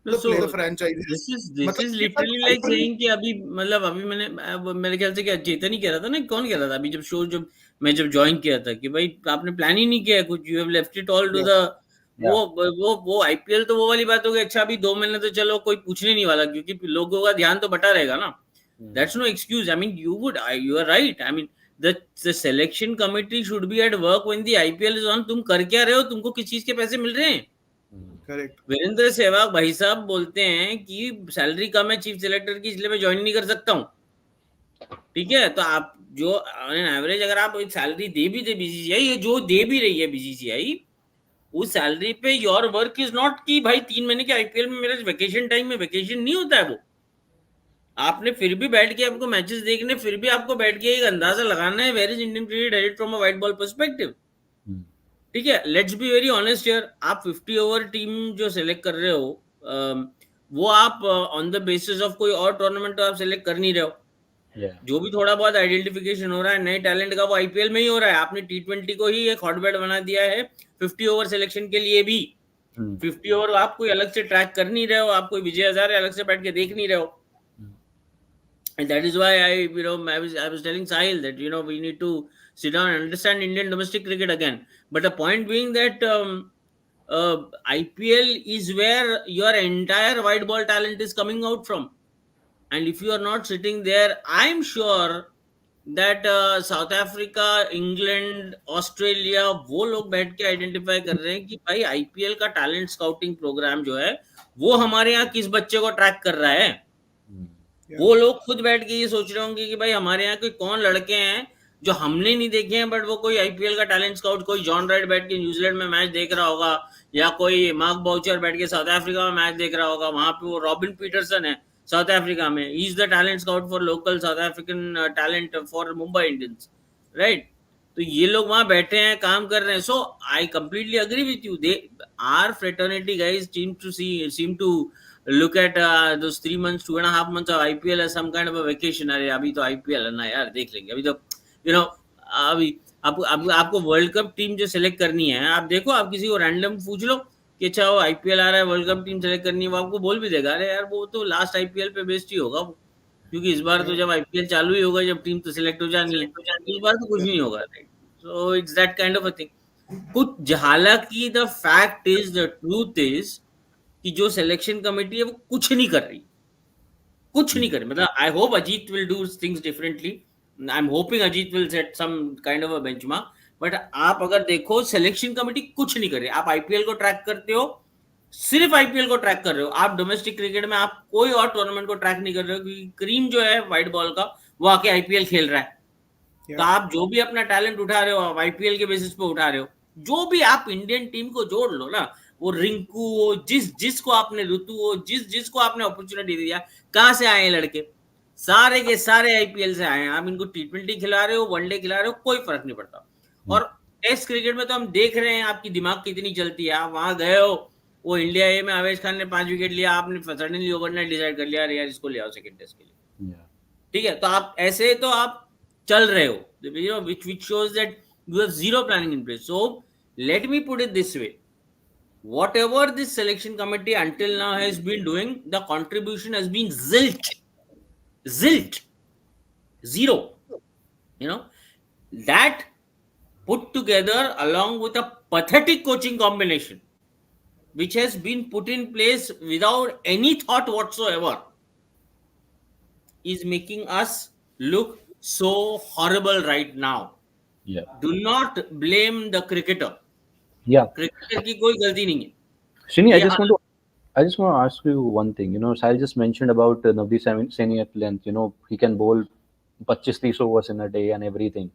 No, so the franchises. this is literally like saying कि अभी मतलब अभी मेरे ख्याल से क्या चेतन ही कह रहा था ना, कौन कह रहा था अभी जब मैं ज्वाइन किया था कि भाई आपने प्लान ही नहीं किया कुछ, you have left it all to the वो IPL. तो वो वाली बात हो गई. अच्छा अभी 2 महीने तो चलो कोई पूछने नहीं वाला, क्योंकि लोगों का ध्यान तो बटा रहेगा ना. That's no excuse. I mean, you are right. I mean, the selection committee should be at work when the IPL is on. तुम कर क्या रहे हो? तुमको किस चीज के पैसे मिल रहे हैं? करेक्ट. वीरेंद्र सहवाग भाई साहब बोलते हैं कि सैलरी कम है चीफ सेलेक्टर की, इसलिए मैं ज्वाइन नहीं कर सकता हूँ. ठीक है, तो आप जो एवरेज अगर आप सैलरी दे भी दे BCCI, जो दे भी रही है BCCI, उस सैलरी पे योर वर्क इज नॉट कि भाई 3 महीने के IPL में मेरा वेकेशन टाइम में वेकेशन नहीं होता है. वो आपने फिर भी बैठ के आपको मैचेस देखने, फिर भी आपको बैठ के एक अंदाजा लगाना है where is Indian cricket headed from a white ball perspective. ठीक है, let's be very honest here. आप 50 ओवर टीम जो सेलेक्ट कर रहे हो, वो आप ऑन द बेसिस ऑफ कोई और टूर्नामेंट आप सेलेक्ट कर नहीं रहे हो. Yeah. जो भी थोड़ा बहुत आइडेंटिफिकेशन हो रहा है नए टैलेंट का वो आईपीएल में ही हो रहा है। आपने टी20 को ही एक हॉटबेड बना दिया है 50 ओवर सिलेक्शन के लिए भी। 50 ओवर आप कोई अलग से ट्रैक कर नहीं रहे हो, आप कोई विजय हजारे अलग से बैठ के देख नहीं रहे हो। And that is why I was telling Sahil that we need to sit down and understand Indian domestic cricket again. But the point being that IPL is where your entire white ball talent is coming out from. And if you are not sitting there, I'm sure that south Africa, England, Australia वो लोग बैठ के identify कर रहे हैं कि भाई IPL का टैलेंट स्काउटिंग प्रोग्राम जो है वो हमारे यहाँ किस बच्चे को ट्रैक कर रहा है। वो लोग खुद बैठ के ये सोच रहे होंगे कि भाई हमारे यहाँ कोई कौन लड़के हैं जो हमने नहीं देखे हैं, बट वो कोई आईपीएल का टैलेंट स्काउट, कोई जॉन राइट बैठ के न्यूजीलैंड में मैच देख रहा होगा, या कोई मार्क बाउचर बैठ के साउथ अफ्रीका में मैच देख रहा होगा। वहां पे वो रॉबिन पीटरसन है साउथ अफ्रीका में, he is the talent scout for local south African talent for Mumbai Indians, right. तो ये लोग वहां बैठे हैं, काम कर रहे हैं। So I completely agree with you, they are fraternity guys seem to look at those 3 months, 2.5 months of IPL as some kind of a vacation. अरे अभी तो IPL है ना यार, देख लेंगे। अभी तो अभी आपको वर्ल्ड कप टीम जो सेलेक्ट करनी है, आप देखो, आप किसी को रैंडम पूछ लो कि अच्छा वो आईपीएल आ रहा है, वर्ल्ड कप टीम सेलेक्ट करनी है, वो आपको बोल भी देगा अरे यार वो तो लास्ट आईपीएल पे बेस्ड ही होगा वो, क्योंकि इस बार तो जब आईपीएल चालू ही होगा, जब टीम तो सिलेक्ट हो जानी है, इस बार तो कुछ नहीं होगा, right. So it's that kind of a thing. कुछ हालांकि the fact is, the truth is कि जो सिलेक्शन कमेटी है वो कुछ नहीं कर रही, कुछ नहीं कर रही। मतलब I hope Ajit will do things differently, I am hoping Ajit will set some kind of a benchmark, but आप अगर देखो सिलेक्शन कमेटी कुछ नहीं कर रही। आप आईपीएल को ट्रैक करते हो, सिर्फ आईपीएल को ट्रैक कर रहे हो। आप डोमेस्टिक क्रिकेट में आप कोई और टूर्नामेंट को ट्रैक नहीं कर रहे हो, क्योंकि क्रीम जो है व्हाइट बॉल का वो आके आईपीएल खेल रहा है। तो आप जो भी अपना टैलेंट उठा रहे हो, आप आईपीएल के बेसिस पे उठा रहे हो। जो भी आप इंडियन टीम को जोड़ लो ना, वो रिंकू हो, जिसको आपने ऋतु हो, जिसको आपने अपॉर्चुनिटी दिया, कहां से आए लड़के? सारे के सारे आईपीएल से आए हैं। आप इनको टी20 खिला रहे हो, वनडे खिला रहे हो, कोई फर्क नहीं पड़ता। और टेस्ट क्रिकेट में तो हम देख रहे हैं आपकी दिमाग कितनी चलती है। आप वहां गए हो, वो इंडिया ए में आवेश खान ने 5 विकेट लिया, आपने सडनली ओवरनाइट डिसाइड कर लिया अरे यार इसको ले आओ सेकंड टेस्ट के लिए, ठीक है। तो आप ऐसे तो आप चल रहे हो, which shows that you have zero planning in place. So let me put it this way, whatever this selection committee until now has been doing, the contribution has been zilch, zero, that put together along with a pathetic coaching combination which has been put in place without any thought whatsoever is making us look so horrible right now. Yeah. Do not blame the cricketer. Yeah. Cricketer की कोई गलती नहीं है। Shini, I just want to ask you one thing. Sahil just mentioned about Navdeep Saini at length. He can bowl 25-30 overs in a day and everything.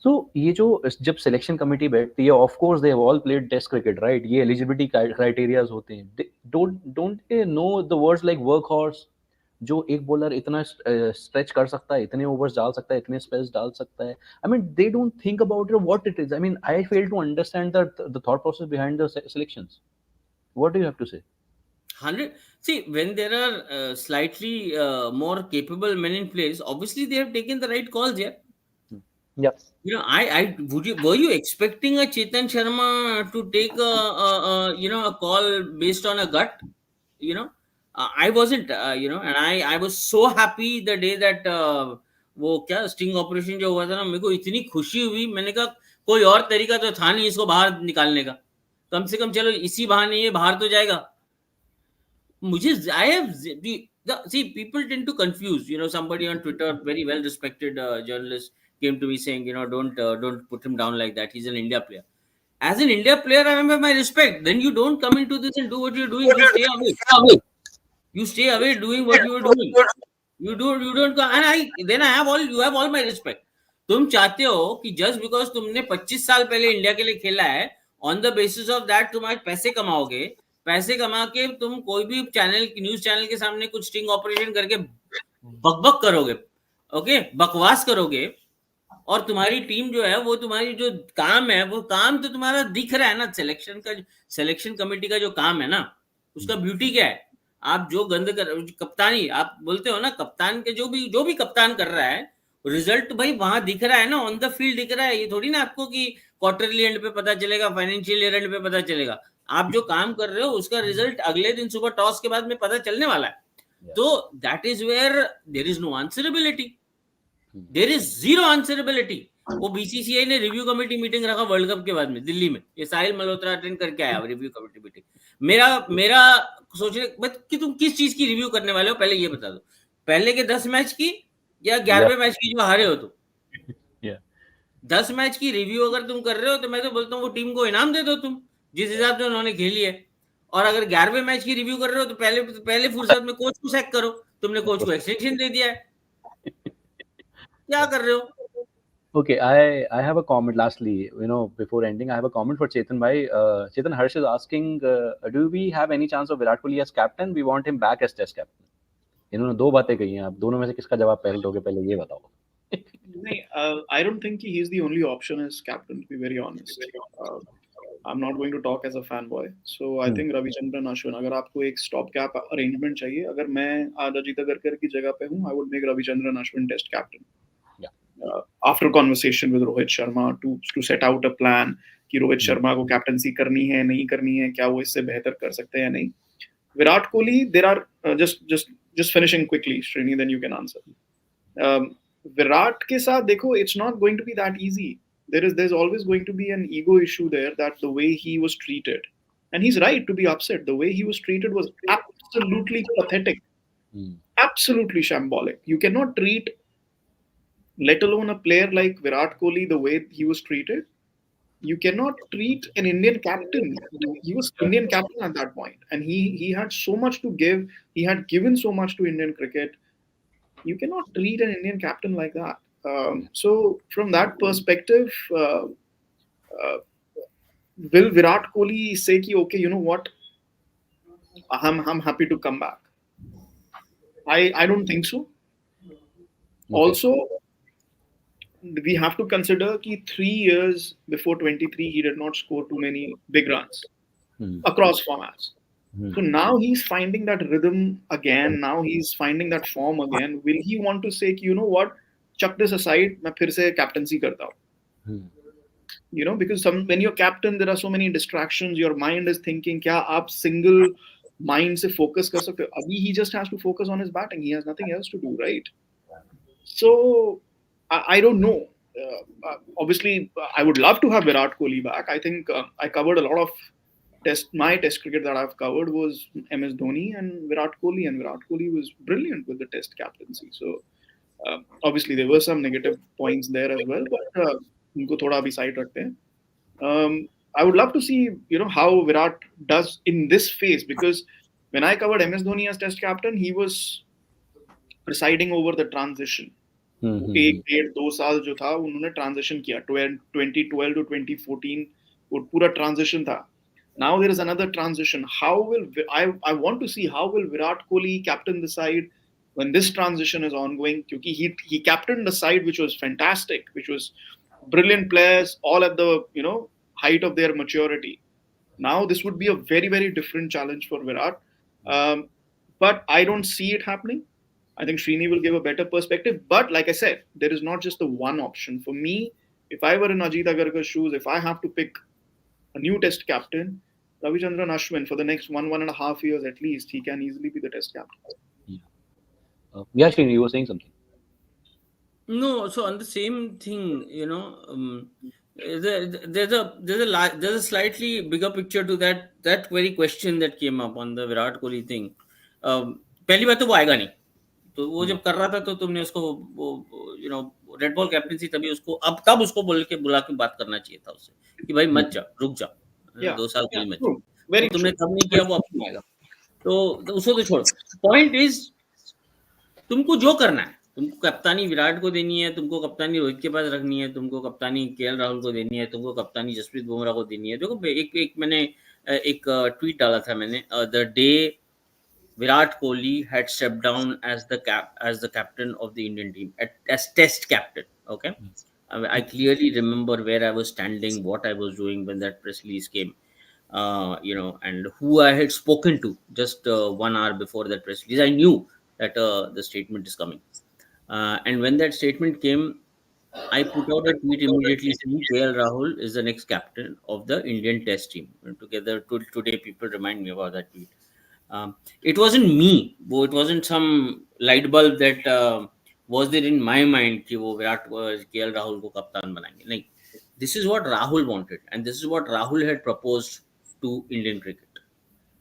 So ये जो जब selection committee बैठती है, of course they have all played test cricket, right. ये eligibility criterias होते हैं। Don't they know the words like workhorse, जो एक बॉलर इतना स्ट्रेच कर सकता है, इतने ओवर्स डाल सकता है, इतने स्पेल्स डाल सकता है। I mean they don't think about what it is. I mean I fail to understand the thought process behind the selections. What do you have to say? 100. See, when there are slightly more capable men in place, obviously they have taken the right calls here. Yeah. Were you expecting a Chetan Sharma to take a call based on a gut? I wasn't, and I was so happy the day that वो क्या sting operation जो हुआ था ना, मेरे को इतनी खुशी हुई। मैंने कहा कोई और तरीका तो था नहीं इसको बाहर निकालने का, कम से कम चलो इसी बहाने ये बाहर तो जाएगा। मुझे see, people tend to confuse. Somebody on Twitter, very well respected journalist, came to me saying, don't put him down like that. He's an India player. As an India player, I have my respect. Then you don't come into this and do what you're doing. You stay away. You stay away doing what you are doing. You don't go. And you have all my respect. तुम चाहते हो कि just because तुमने 25 साल पहले India के लिए खेला है, on the basis of that तुम आज पैसे कमाओगे, पैसे कमा के तुम कोई भी न्यूज चैनल के सामने कुछ स्टिंग ऑपरेशन करके बकबक करोगे, ओके, बकवास करोगे, और तुम्हारी टीम जो है वो तुम्हारी जो काम है वो काम तो तुम्हारा दिख रहा है ना। सिलेक्शन कमेटी का जो काम है ना, उसका ब्यूटी क्या है? आप जो गंद कर कप्तानी आप बोलते हो ना, कप्तान के जो भी कप्तान कर रहा है, रिजल्ट भाई वहां दिख रहा है ना, ऑन द फील्ड दिख रहा है। ये थोड़ी ना आपको कि क्वार्टरली एंड पे पता चलेगा, फाइनेंशियल ईयर एंड पे पता चलेगा। आप जो काम कर रहे हो उसका रिजल्ट अगले दिन सुबह टॉस के बाद में पता चलने वाला है। तो that is where there is no answerability, there is zero answerability. वो बीसीसीआई ने रिव्यू कमेटी मीटिंग रखा वर्ल्ड कप के बाद में दिल्ली में, ये साहिल मल्होत्रा अटेंड करके आया रिव्यू कमेटी मीटिंग। मेरा सोचने कि तुम किस चीज की रिव्यू करने वाले हो, पहले ये बता दो। पहले के 10 मैच की या 11वें मैच की जो हारे हो तुम? 10 मैच की रिव्यू अगर तुम कर रहे हो तो मैं तो बोलता हूँ वो टीम को इनाम दे दो तुम, जिस हिसाब से उन्होंने खेली है। और अगर 11वें मैच की रिव्यू कर रहे हो तो पहले फुर्सत में कोच को सैक करो। तुमने कोच को एक्सटेंशन दे दिया है, क्या कर रहे हो? Okay, I have a comment lastly, before ending, I have a comment for Chetan bhai. Chetan, Harsh is asking, do we have any chance of Virat Kohli as captain? We want him back as test captain. इन्होंने दो बातें कही हैं, आप दोनों में से किसका जवाब पहले दोगे, पहले ये बताओ। नहीं, I don't think he is the only option as captain, to be very honest. I'm not going to talk as a fanboy. So I think Ravichandran Ashwin, अगर आपको एक stop gap arrangement चाहिए, अगर मैं आज अजीत अगरकर की जगह पे हूँ, I would make Ravichandran Ashwin test captain. After conversation with Rohit Sharma to set out a plan कि रोहित शर्मा को कैप्टनसी करनी है नहीं करनी है, क्या वो इससे बेहतर कर सकते हैं या नहीं. Virat Kohli, there are just finishing quickly, Srini, then you can answer. Virat के साथ देखो, it's not going to be that easy. There's always going to be an ego issue there, that the way he was treated, and he's right to be upset. The way he was treated was absolutely pathetic, absolutely shambolic. You cannot treat, let alone a player like Virat Kohli, the way he was treated. You cannot treat an Indian captain. He was Indian captain at that point, and he had so much to give. He had given so much to Indian cricket. You cannot treat an Indian captain like that. So from that perspective, will Virat Kohli say ki, okay, you know what, I'm happy to come back? I don't think so. Okay. Also, we have to consider that 3 years before 23, he did not score too many big runs across formats. So now he's finding that rhythm again. Now he's finding that form again. Will he want to say, you know what, chuck this aside, मैं फिर से captaincy करता हूँ? Because when you're captain, there are so many distractions. Your mind is thinking, क्या आप single mind से focus कर सकते हो? अभी he just has to focus on his batting. He has nothing else to do, right? So I don't know. Obviously, I would love to have Virat Kohli back. I think I covered a lot of my test cricket that I've covered was MS Dhoni and Virat Kohli, and Virat Kohli was brilliant with the test captaincy. So obviously there were some negative points there as well, but उनको थोड़ा अभी side रखते हैं. I would love to see, how Virat does in this phase, because when I covered MS Dhoni as test captain, he was presiding over the transition. 1-1.5-2 साल जो था उन्होंने transition किया, 2012 to 2014 वो पूरा transition था. Now there is another transition. How will I want to see how will Virat Kohli captain the side when this transition is ongoing? Because he captained the side which was fantastic, which was brilliant players, all at the height of their maturity. Now this would be a very, very different challenge for Virat, but I don't see it happening. I think Srini will give a better perspective. But like I said, there is not just the one option. For me, if I were in Ajit Agarkar's shoes, if I have to pick a new test captain, Ravichandran Ashwin, for the next 1.5 years at least, he can easily be the test captain. Yeah, Srini, you were saying something. No, so on the same thing, there's a slightly bigger picture to that very question that came up on the Virat Kohli thing. पहली बात तो वो आएगा नहीं, तो वो जब कर रहा था तो तुमने उसको रेड बॉल कैप्टनसी तभी उसको तब उसको बुला के बात करना चाहिए था उससे कि भाई मत जा, रुक जा, 2 साल के लिए मत जा. तुमने तब नहीं किया, वो अब आएगा तो उसको तो छोड़ो. पॉइंट इज, तुमको जो करना है, तुमको कप्तानी विराट को देनी है, तुमको कप्तानी रोहित के पास रखनी है, तुमको कप्तानी केएल राहुल को देनी है, तुमको कप्तानी जसप्रीत बुमराह को देनी है. देखो एक मैंने एक ट्वीट डाला था मैंने, the day Virat Kohli had stepped down as the captain of the Indian team as test captain. Okay, I clearly remember where I was standing, what I was doing when that press release came. and who I had spoken to just 1 hour before that press release. I knew that the statement is coming. And when that statement came, I put out a tweet immediately saying KL Rahul is the next captain of the Indian Test team. And today, people remind me about that tweet. It wasn't me, it wasn't some light bulb that was there in my mind कि वो Virat KL Rahul को कप्तान बनाएंगे. नहीं, this is what Rahul wanted, and this is what Rahul had proposed to Indian cricket,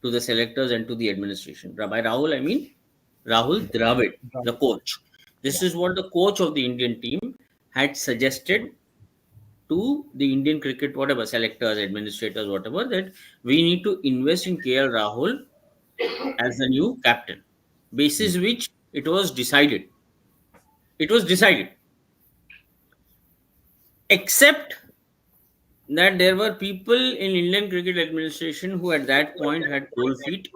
to the selectors and to the administration. By Rahul, I mean Rahul Dravid, the coach. This is what the coach of the Indian team had suggested to the Indian cricket, whatever, selectors, administrators, whatever, that we need to invest in KL Rahul as the new captain. Basis which it was decided. It was decided. Except that there were people in Indian cricket administration who at that point had cold feet.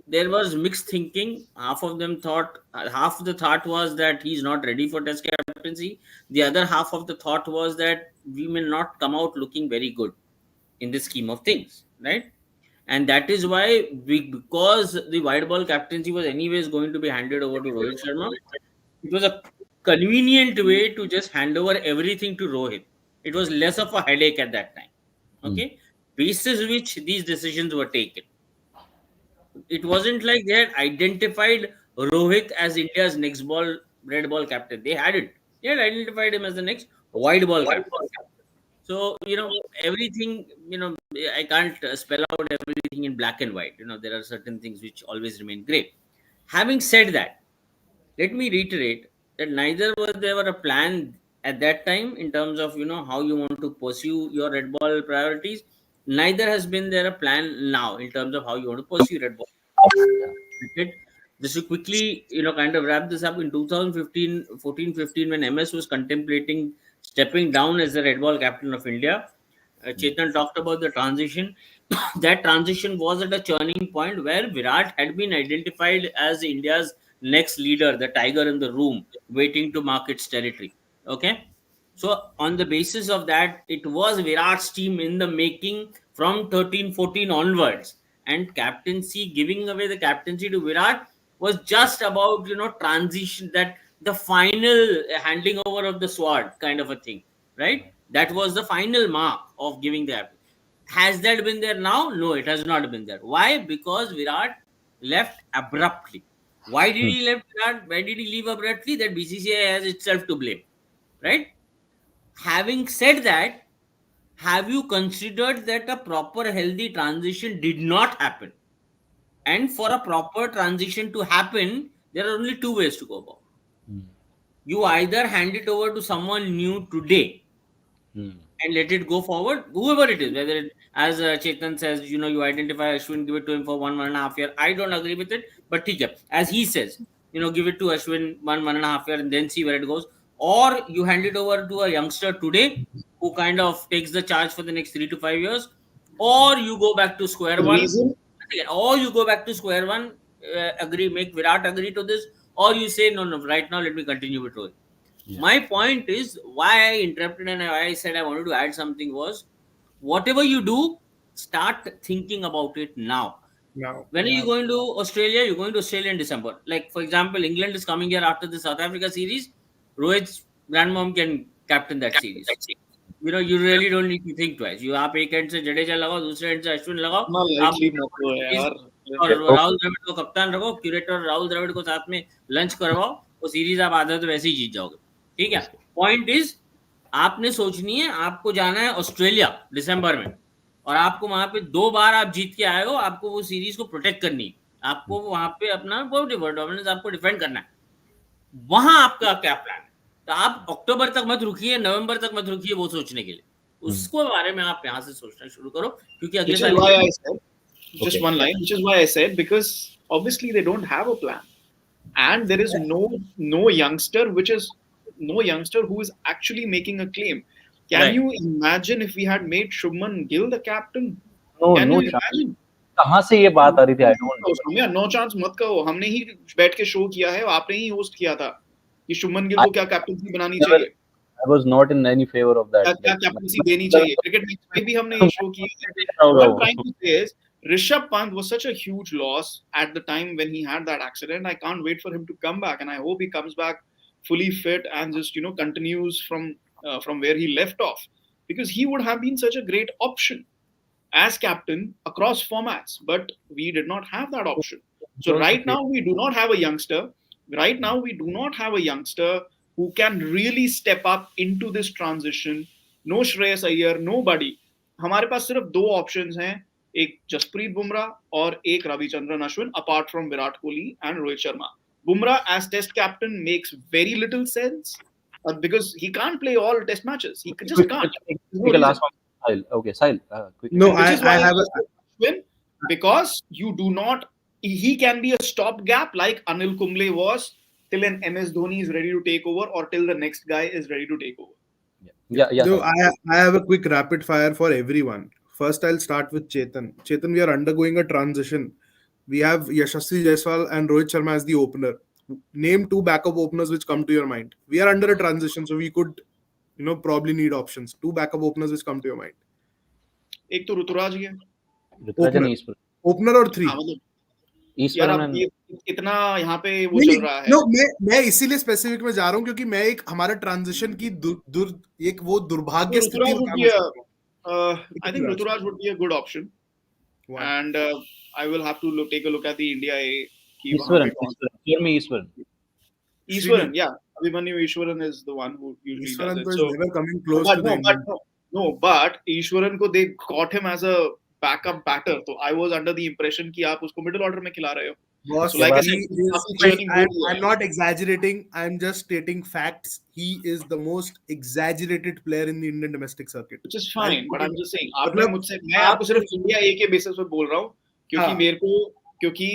There was mixed thinking. Half of the thought was that he's not ready for test captaincy. The other half of the thought was that we may not come out looking very good in the scheme of things, right? And that is why, because the white ball captaincy was anyways going to be handed over to Rohit Sharma, it was a convenient way to just hand over everything to Rohit. It was less of a headache at that time. Okay, basis which these decisions were taken. It wasn't like they had identified Rohit as India's next red ball captain. They hadn't. They had identified him as the next white ball captain. So, everything, I can't spell out everything in black and white. There are certain things which always remain gray. Having said that, let me reiterate that neither was there a plan at that time in terms of, how you want to pursue your red ball priorities. Neither has been there a plan now in terms of how you want to pursue red ball cricket. Just to quickly, kind of wrap this up, in 2014-15, when MS was contemplating stepping down as the red ball captain of India, Chetan talked about the transition. That transition was at a turning point where Virat had been identified as India's next leader, the tiger in the room, waiting to mark its territory. Okay. So on the basis of that, it was Virat's team in the making from 13-14 onwards. And captaincy, giving away the captaincy to Virat was just about, transition, that the final handing over of the sword kind of a thing, right? That was the final mark of giving the. Has that been there now? No, it has not been there. Why? Because Virat left abruptly. Why did he left Virat? Why did he leave abruptly? That BCCI has itself to blame, right? Having said that, have you considered that a proper healthy transition did not happen? And for a proper transition to happen, there are only two ways to go about. You either hand it over to someone new today and let it go forward, whoever it is, whether it, as Chetan says, you identify Ashwin, give it to him for 1.5 years. I don't agree with it, but as he says, give it to Ashwin 1.5 years and then see where it goes. Or you hand it over to a youngster today who kind of takes the charge for the next 3 to 5 years, or you go back to square one. Make Virat agree to this, or you say, no, right now let me continue with Rohit. Yeah. My point is, why I interrupted and why I said I wanted to add something was, whatever you do, start thinking about it now. When are you going to Australia? You're going to Australia in December. Like, for example, England is coming here after the South Africa series. Rohit's grandmom can captain that series. You really don't need to think twice. You आप एक and से जडेजा लगाओ, दूसरे and से अश्विन लगाओ, और राहुल द्रविड़ को कप्तान रखो, क्यूरेटर राहुल द्रविड़ को साथ में लंच करवाओ, वो सीरीज आप आधा तो वैसे ही जीत जाओगे. ठीक है. पॉइंट इज, आपने सोचनी है, आपको जाना है ऑस्ट्रेलिया दिसंबर में, और आपको वहां पे 2 बार आप जीत के आए हो, आपको वो सीरीज को प्रोटेक्ट करनी है, आपको वहां पे अपना डोमिनेंस आपको डिफेंड करना है. वहां आपका क्या प्लान है? तो आप अक्टूबर तक मत रुकिए, नवंबर तक मत रुकिए वो सोचने के लिए. उसको बारे में आप यहाँ से सोचना शुरू करो, क्योंकि अगले साल. Just one line, which is why I said, because obviously they don't have a plan, and there is no youngster who is actually making a claim. Can you imagine if we had made Shubman Gill the captain? Can you imagine? कहाँ से ये बात आ रही थी? I don't know. No chance मत कहो, हमने ही बैठ के शो किया है, आपने ही होस्ट किया था. ये शुभमन गिल को क्या कैप्टनसी बनानी चाहिए? I was not in any favor of that. क्या कैप्टनसी देनी चाहिए क्रिकेट मैच में भी हमने ये शो किया है what I'm trying to say is Rishabh Pant was such a huge loss at the time when he had that accident. I can't wait for him to come back, and I hope he comes back fully fit and just continues from where he left off, because he would have been such a great option as captain across formats, but we did not have that option. So right now we do not have a youngster. Right now we do not have a youngster who can really step up into this transition. No Shreyas Iyer, nobody. हमारे पास सिर्फ दो options हैं, एक जसप्रीत बुमराह और एक Ravichandran Ashwin, apart from Virat Kohli and Rohit Sharma. Bumrah as test captain makes very little sense because he can't play all test matches. He just can't. Take a last one. Sahil. Okay, Sahil. Quick. No, Which is why I have a Ashwin, because you do not. He can be a stopgap like Anil Kumble was till an MS Dhoni is ready to take over or till the next guy is ready to take over. Yeah. No, Sahil. I have a quick rapid fire for everyone. First, I'll start with Chetan. Chetan, we are undergoing a transition. We have Yashasvi Jaiswal and Rohit Sharma as the opener. Name two backup openers which come to your mind. We are under a transition, so we could, probably need options. Two backup openers which come to your mind. एक तो ऋतुराज ही है. Ruturaj and Eastwood. Opener or three? हाँ, मतलब Eastwood यार अब and ये इतना यहाँ पे वो नहीं, चल रहा है. no, मैं इसीलिए स्पेसिफिक में जा रहा हूँ क्योंकि मैं एक हमारा ट्रांजिशन की एक वो दुर्भाग्य स्थिति Ruturaj would बता be मैं सकता हूँ। I think Ruturaj would be a good option. Wow. And I will have to take a look at the India A. कि वहाँ Eastwood. पे कौन- Hear me, Eastwood. Eastwaran, yeah. Abhimanyu Eastwaran is the one who usually Ishwaran does is it. So, never coming close but to the no, Indian. but Eastwaran को they got him as a backup batter. So I was under the impression कि आप उसको middle order में खिला रहे हो. Boss, So like I he said, is- काफी churning हो रही है. I'm not exaggerating. I'm just stating facts. He is the most exaggerated player in the Indian domestic circuit. Which is fine, but I'm just saying आपने मतलब मुझसे मैं आपको सिर्फ इंडिया ए के बेसिस पे बोल रहा हूँ क्योंकि हाँ. मेरे को क्योंकि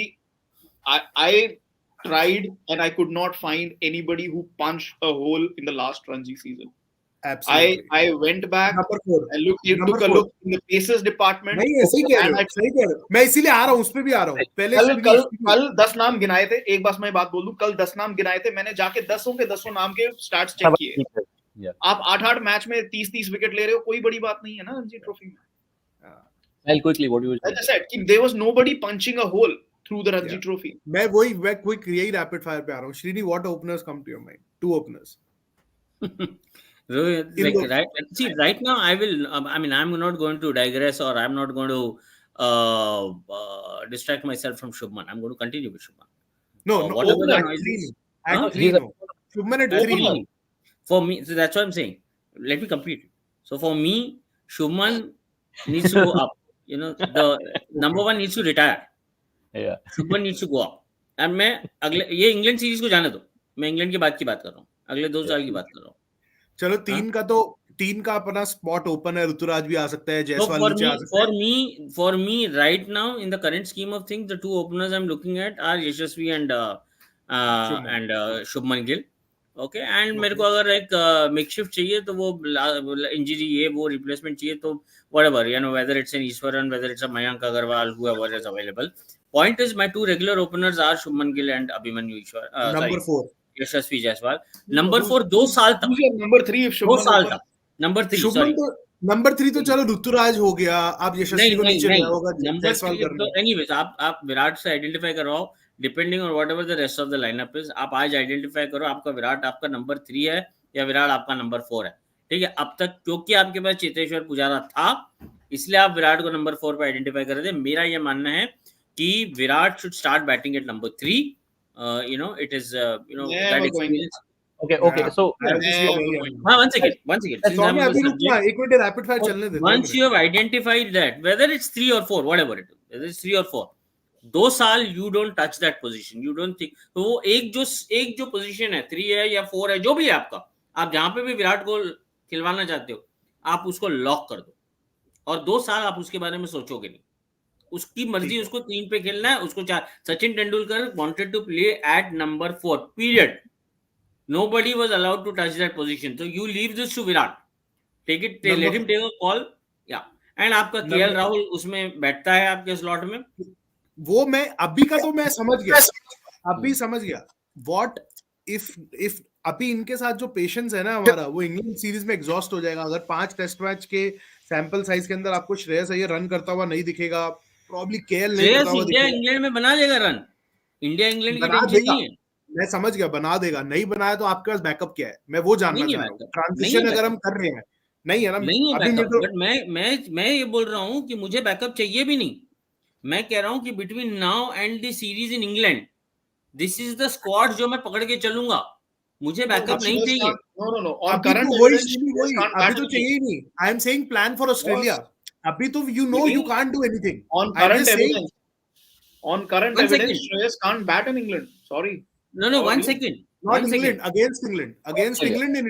I tried and I could not find anybody who punched a hole in the last Ranji season. Absolutely. I went back. Number 4. I took a look in the Pacers department. नहीं ऐसे ही कह रहे and हो, सही कह रहे हो। मैं इसीलिए आ रहा हूँ, उस पे भी आ रहा हूँ। पहले से भी कल 10 नाम गिनाए थे। एक बार मैं बात बोल दूं, कल 10 नाम गिनाए थे। मैंने जाके 10 के 10 नाम के स्टार्ट्स चेक किए। आप 8 मैच में 30 विकेट ले रहे हो, कोई बड़ी बात नहीं है ना रणजी ट्रॉफी में। I'll quickly, what you were Like I said, there was nobody punching a hole through the Ranji Trophy. मैं quick यही rapid fire पे आ रहा हूँ। Srini, what openers come to your mind? Two openers. Right now, I will. I'm not going to digress, or I'm not going to distract myself from Shubman. I'm going to continue with Shubman. No, whatever opener the at noises- 3. Huh? At 3, no. Shubman at 3. For me, so that's what I'm saying. Let me complete. So for me, Shubman needs to go up. The number one needs to retire. Yeah. Shubman needs to go up. And मैं अगले ये England series को जाने दो, मैं England की बात कर रहा हूँ, अगले 2 साल की बात कर रहा हूँ। चलो 3 का अपना स्पॉट ओपन है, ऋतुराज भी आ सकता है, जायसवाल नीचे आ सकता है। For me right now in the current scheme of things, the 2 openers I'm looking at are Yashasvi and Shubman Gill. Okay, and मेरे को अगर एक makeshift चाहिए तो वो इंजरी ये वो रिप्लेसमेंट चाहिए तो whatever, whether it's an Eastwaran, whether it's a Mayank Agarwal, whoever is available. Point is, my 2 regular openers are Shubman Gill and Abhimanyu Eastwaran. Number 4. Yashasvi Jaiswal. Number 4 2 साल तक. Who's your number 3 if 2 Shubman साल open? तक. Number 3. Shubman तो number 3 तो चलो ऋतुराज हो गया, आप यशस्वी को नीचे ले आओगे, जायसवाल कर लो। Anyways, आप विराट से आइडेंटिफाई करवाओ, depending on whatever the rest of the lineup is. आप आज आइडेंटिफाई करो आपका विराट आपका नंबर 3 है या विराट आपका नंबर 4 है। ठीक है, अब तक क्योंकि आपके पास चेतेश्वर पुजारा था, इसलिए आप विराट को नंबर 4 पे आइडेंटिफाई कर रहे थे। मेरा ये मानना है कि Virat should start batting at number 3. It is that experience. Okay. So One second. Since I'm on the subject, एक मिनट रैपिड फायर चलने दे। once you have identified that, whether it's 3 or 4, whatever it is, whether it's 3 or 4, 2 साल you don't touch that position, you don't think। तो वो एक जो position है, 3 है या 4 है, जो भी है आपका, आप जहां पे भी विराट को खिलवाना चाहते हो, आप उसको लॉक कर दो और 2 साल आप उसके बारे में सोचोगे नहीं। उसकी मर्जी, उसको 3 पे खेलना है, उसको 4। Sachin Tendulkar wanted to play at number 4, period. Nobody was allowed to touch that position. So you leave this to Virat. Let him take a call. Yeah. And आपका KL राहुल उसमें बैठता है आपके स्लॉट में। वो मैं अभी का तो मैं समझ गया, अभी समझ गया। What if अभी इनके साथ जो पेशेंस है ना हमारा, वो इंग्लैंड सीरीज में एग्जॉस्ट हो जाएगा अगर 5 टेस्ट मैच के सैंपल साइज के अंदर आपको श्रेयस अय्यर रन करता हुआ नहीं दिखेगा, प्रॉब्ली केएल नहीं करता श्रेयस हुआ इंडिया दिखेगा। इंग्लैंड में बना लेगा रन, इंडिया इंग्लैंड की बना टेंशन देगा, नहीं है। मैं समझ गया, बना देगा। नहीं बनाया तो आपके पास बैकअप क्या है, मैं वो जानना नहीं है चाह रहा हूँ। बैकअप, नहीं है ट्रांजिशन अगर हम बैकअप, कर रहे हैं, नहीं है ना नहीं है अभी बैकअप। मिड। बट मैं ये बोल रहा हूँ कि मुझे बैकअप चाहिए भी नहीं। मैं कह रहा हूँ कि between now and the series in England, this is the squad जो मैं पकड़ के चलूंगा, मुझे No, बैकअप but नहीं Shreyas चाहिए। can't. No. On अभी current तो वही evidence, श्रीनी, Shreyas वही can't अभी bat तो in the चाहिए league. ही नहीं। I am saying plan for Australia. अभी तो you know you Meaning, can't do anything. on I am current just saying evidence, on current One evidence, second. Shreyas can't bat in England. Sorry. No, Or one you. second. Not One England, second. Against England, against Australia. England in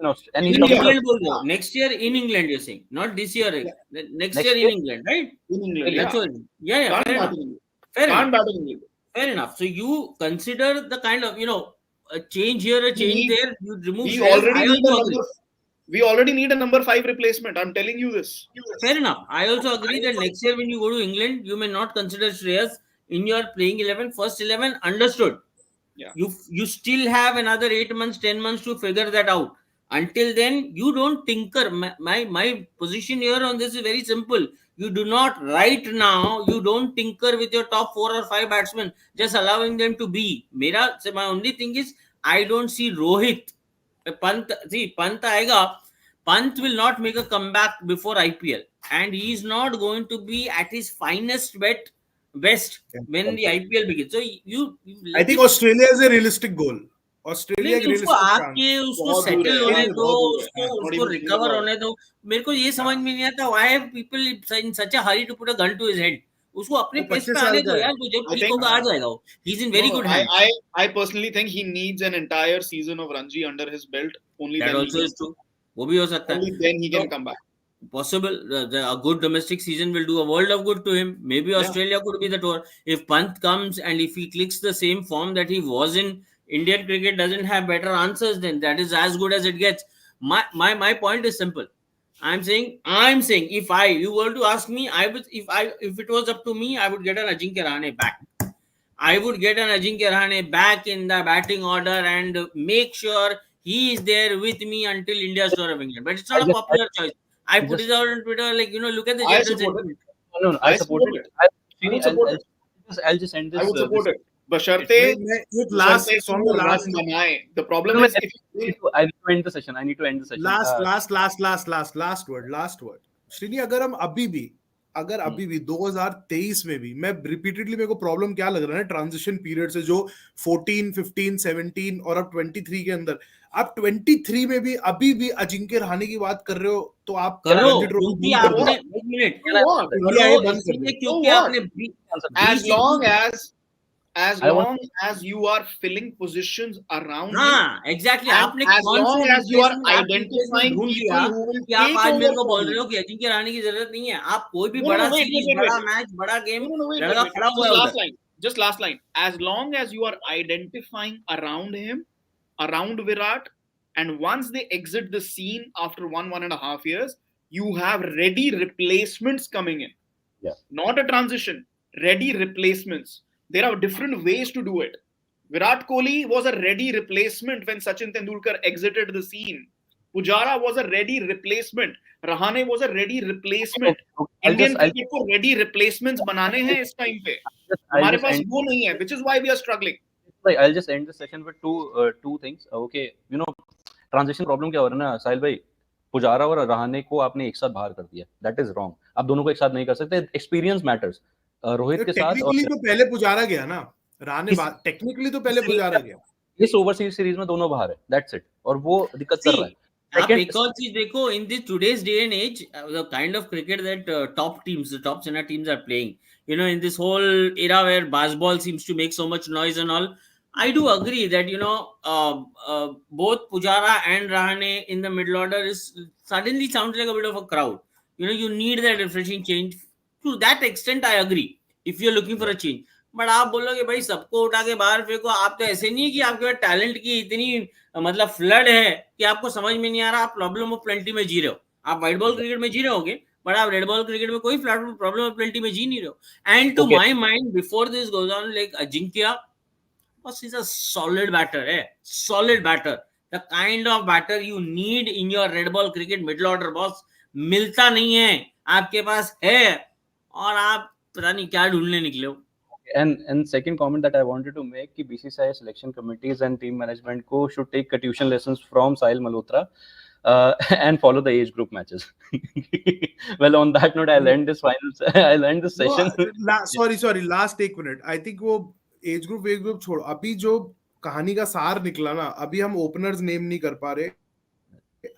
No, and he's In talking India. about England बोल रहे हो, next year in England you're saying, not this year. Next year next in year. England, right? In England, Australia. That's yeah. all. Yeah, Can't fair bat enough. in England. Fair Can't enough. bat in England. Fair enough. So you consider the kind of, a change here, a We change need. there. You remove We Shreyas. already I need a also agree. number. We already need a number 5 replacement. I'm telling you this. Fair enough. I also agree that next year when you go to England, you may not consider Shreyas in your playing 11, first 11. Understood. Yeah. You still have another 8 months, 10 months to figure that out. Until then, you don't tinker. My position here on this is very simple. You do not right now, you don't tinker with your top 4 or 5 batsmen, just allowing them to be. My only thing is, I don't see Rohit Pant aega. Pant will not make a comeback before IPL, and he is not going to be at his finest best when the IPL begins. So you I let think it. Australia is a realistic goal. Australia एक नहीं, उसको realistic chance. आके उसको बहुत दूर है settle यार, होने दो, बहुत दूर है. उसको Not उसको even thinking रिकवर about होने दो। मेरे को ये समझ में नहीं आता, why have people in such a hurry to put a gun to his head. उसको अपने वो पेस 25 पे साल आने का दो है। यार, वो जब I ठीक think. होगा आ जाएगा वो। He is in very No, good hands. I personally think he needs an entire season of Ranji under his belt. Only that then he also can. Is true, वो भी हो सकता Only है। then he तो can come back. possible, a good domestic season will do a world of good to him. Maybe Yeah. Australia could be the tour if Pant comes, and if he clicks the same form that he was in. Indian cricket doesn't have better answers, then that is as good as it gets. My point is simple. I'm saying if you were to ask me, if it was up to me, I would get an Ajinkya Rahane back. I would get an Ajinkya Rahane back in the batting order and make sure he is there with me until India's tour of England. But it's not I a just, popular choice. I put just it out on Twitter, look at the I general support it. sentiment. no, I I support support it. it. I Srini, would support it. I'll just end I this. would support This it. Basharte मैं एक last Basharte song वो में run last बनाए. The no, problem no, is if you I need to end the session. I need to end the session. Last word Srini, अगर अभी भी 2023 में भी मैं रिपीटेडली, मेरे को प्रॉब्लम क्या लग रहा है ना ट्रांजिशन पीरियड से, जो 14, 15, 17 और अब 23 के अंदर, आप 23 में भी अभी भी अजिंक्य रहाणे की बात कर रहे हो, तो आप करो, रणजी ट्रॉफी क्योंकि बंद कर दो। आपने एक मिनट so what? इंडिया ये करो, बंद कर इसीलिए दो। क्योंकि what? आपने As I want- long as you are filling positions around him, हाँ एग्जैक्टली And आपने as कौन long से as you are replacement identifying ढूंढ people लिया who will कि आप take आज मेरे over को from बोल रहे हो him. कि अजिंक्य रहाणे की जरूरत नहीं है। आप कोई भी No, बड़ा wait. सीरीज, बड़ा मैच, बड़ा गेम, Wait. लड़का खड़ा हुआ है Just last उधर। line. Just last line. As long as you are identifying around him, around Virat, and once they exit the scene after 1.5 years, you have ready replacements coming in. Yeah. Not a transition. Ready replacements. There are different ways to do it. Virat Kohli was a ready replacement when Sachin Tendulkar exited the scene. Pujara was a ready replacement. Rahane was a ready replacement. Indian cricket को ready replacements बनाने हैं इस time पे. हमारे पास वो नहीं है, which is why we are struggling. I'll just end the session with two things. Okay, transition problem क्या हो रहा है ना साहिल भाई, पुजारा और रहाणे को आपने एक साथ बाहर कर दिया, दैट इज रॉन्ग। आप दोनों को एक साथ नहीं कर सकते, एक्सपीरियंस मैटर्स। रोहित के साथ टेक्निकली तो पहले पुजारा गया ना, रहाणे टेक्निकली तो पहले पुजारा गया। इस ओवरसीज सीरीज में दोनों बाहर है, दैट्स इट, और वो दिक्कत कर रहा है। आप एक और चीज देखो, in this today's day and age, the kind of cricket that top teams, the top center teams are playing, in this whole era where baseball seems to make so much noise and all, I do agree that both Pujara and Rahane in the middle order is suddenly sounds like a bit of a crowd. You need that refreshing change. To that extent I agree, if you're looking for a change. But आप बोलोगे भाई सबको उठा के बाहर फेंको, आप तो ऐसे नहीं है कि आपके पास टैलेंट की इतनी मतलब फ्लड है कि आपको समझ में नहीं आ रहा, आप प्रॉब्लम ऑफ प्लेंटी में जी रहे हो। आप व्हाइट बॉल क्रिकेट में जी रहे होगे, बट आप रेड बॉल क्रिकेट में कोई प्रॉब्लम ऑफ प्लेंटी में जी नहीं रहे हो। And to my mind, before this goes on, like Ajinkya, बस इज अ सॉलिड बैटर है, solid batter, the kind of batter you need in your red ball cricket middle order boss. मिलता नहीं है, आपके पास है और आप पता नहीं क्या ढूंढने निकले हो. And second comment that I wanted to make कि BCCI selection committees and team management को should take tuition lessons from Sahil Malhotra and follow the age group matches. Well, on that note, I'll end this session. Sorry, last एक minute. I think वो age group छोड़, अभी जो कहानी का सार निकला ना, अभी हम ओपनर्स नेम नहीं कर पा रहे,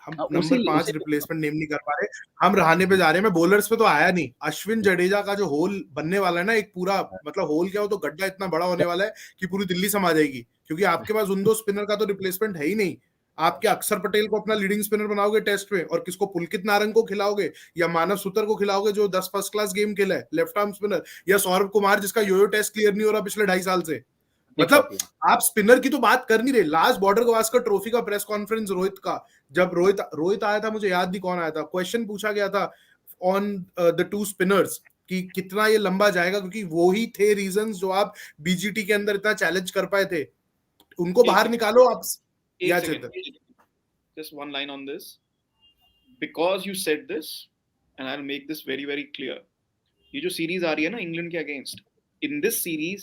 हम नंबर 5 रिप्लेसमेंट नेम नहीं कर पा रहे, हम रहाने पे जा रहे हैं. मैं बॉलर्स पे तो आया नहीं. अश्विन जडेजा का जो होल बनने वाला है ना, एक पूरा मतलब होल क्या हो तो गड्ढा इतना बड़ा होने वाला है कि पूरी दिल्ली समा जाएगी, क्योंकि आपके पास उन दो स्पिनर का तो रिप्लेसमेंट है ही नहीं. आपके अक्षर पटेल को अपना लीडिंग स्पिनर बनाओगे टेस्ट में, और किसको, पुलकित नारंग को खिलाओगे या मानव सुतर को खिलाओगे जो 10 फर्स्ट क्लास गेम खेला है लेफ्ट आर्म स्पिनर, या सौरभ कुमार जिसका योयो टेस्ट क्लियर नहीं हो रहा पिछले 2.5 साल से. मतलब आप स्पिनर की तो बात कर नहीं रहे. लास्ट बॉर्डर गवास्कर ट्रॉफी का प्रेस कॉन्फ्रेंस रोहित का, जब रोहित आया था, मुझे याद नहीं कौन आया था, क्वेश्चन पूछा गया था ऑन द 2 स्पिनर्स कि कितना ये लंबा जाएगा, क्योंकि वो ही थे रीजंस जो आप बीजीटी के अंदर इतना चैलेंज कर पाए थे. उनको बाहर निकालो आप. या just one line on this, because you said this and I'll make this very very clear. ये जो सीरीज आ रही है ना इंग्लैंड के against, in this series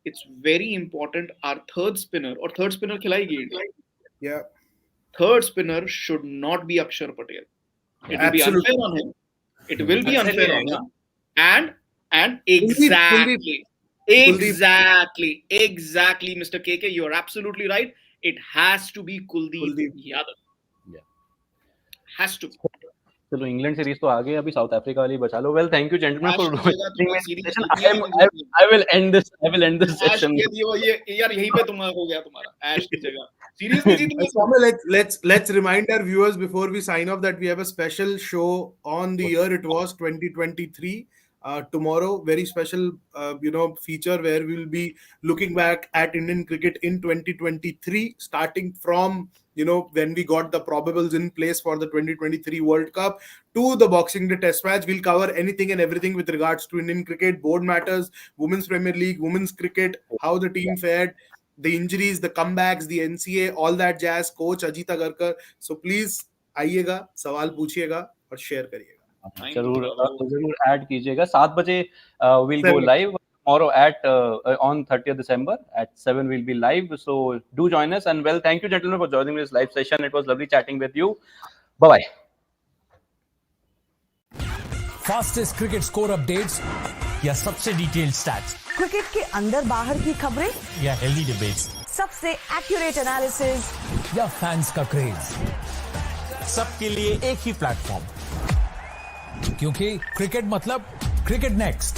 it's very important our third spinner खिलाएगी India. Yeah. Third spinner should not be Akshar Patel. It will be unfair on him. It will be unfair on him. And exactly, Mr. KK, you are absolutely right. It has to be Kuldeep Yadav. Yeah. Has to. चलो England series तो आ गई, अभी South Africa वाली बचा लो. Well, thank you gentleman for I will end this session. ये यार यहीं पे तुम्हारा हो गया, तुम्हारा ऐश की जगह सीरीज में जीत. Let's remind our viewers before we sign off that we have a special show on the year it was 2023. Tomorrow, very special feature where we will be looking back at Indian cricket in 2023, starting from when we got the probables in place for the 2023 World Cup to the Boxing Day Test match. We'll cover anything and everything with regards to Indian cricket, board matters, Women's Premier League, Women's Cricket, how the team fared, the injuries, the comebacks, the NCA, all that jazz. Coach Ajit Agarkar. So please आइएगा, सवाल पूछिएगा और share करिएगा. जरूर add कीजिएगा. 7 बजे we'll go live tomorrow at on 30th December at 7 we'll be live, so do join us. And well, thank you gentlemen for joining this live session. It was lovely chatting with you. Bye bye. Fastest cricket score updates या सबसे detailed stats, cricket के अंदर बाहर की खबरें या healthy debates, सबसे accurate analysis या फैंस का क्रेज, सबके लिए एक ही प्लेटफॉर्म, क्योंकि क्रिकेट मतलब क्रिकेट नेक्स्ट.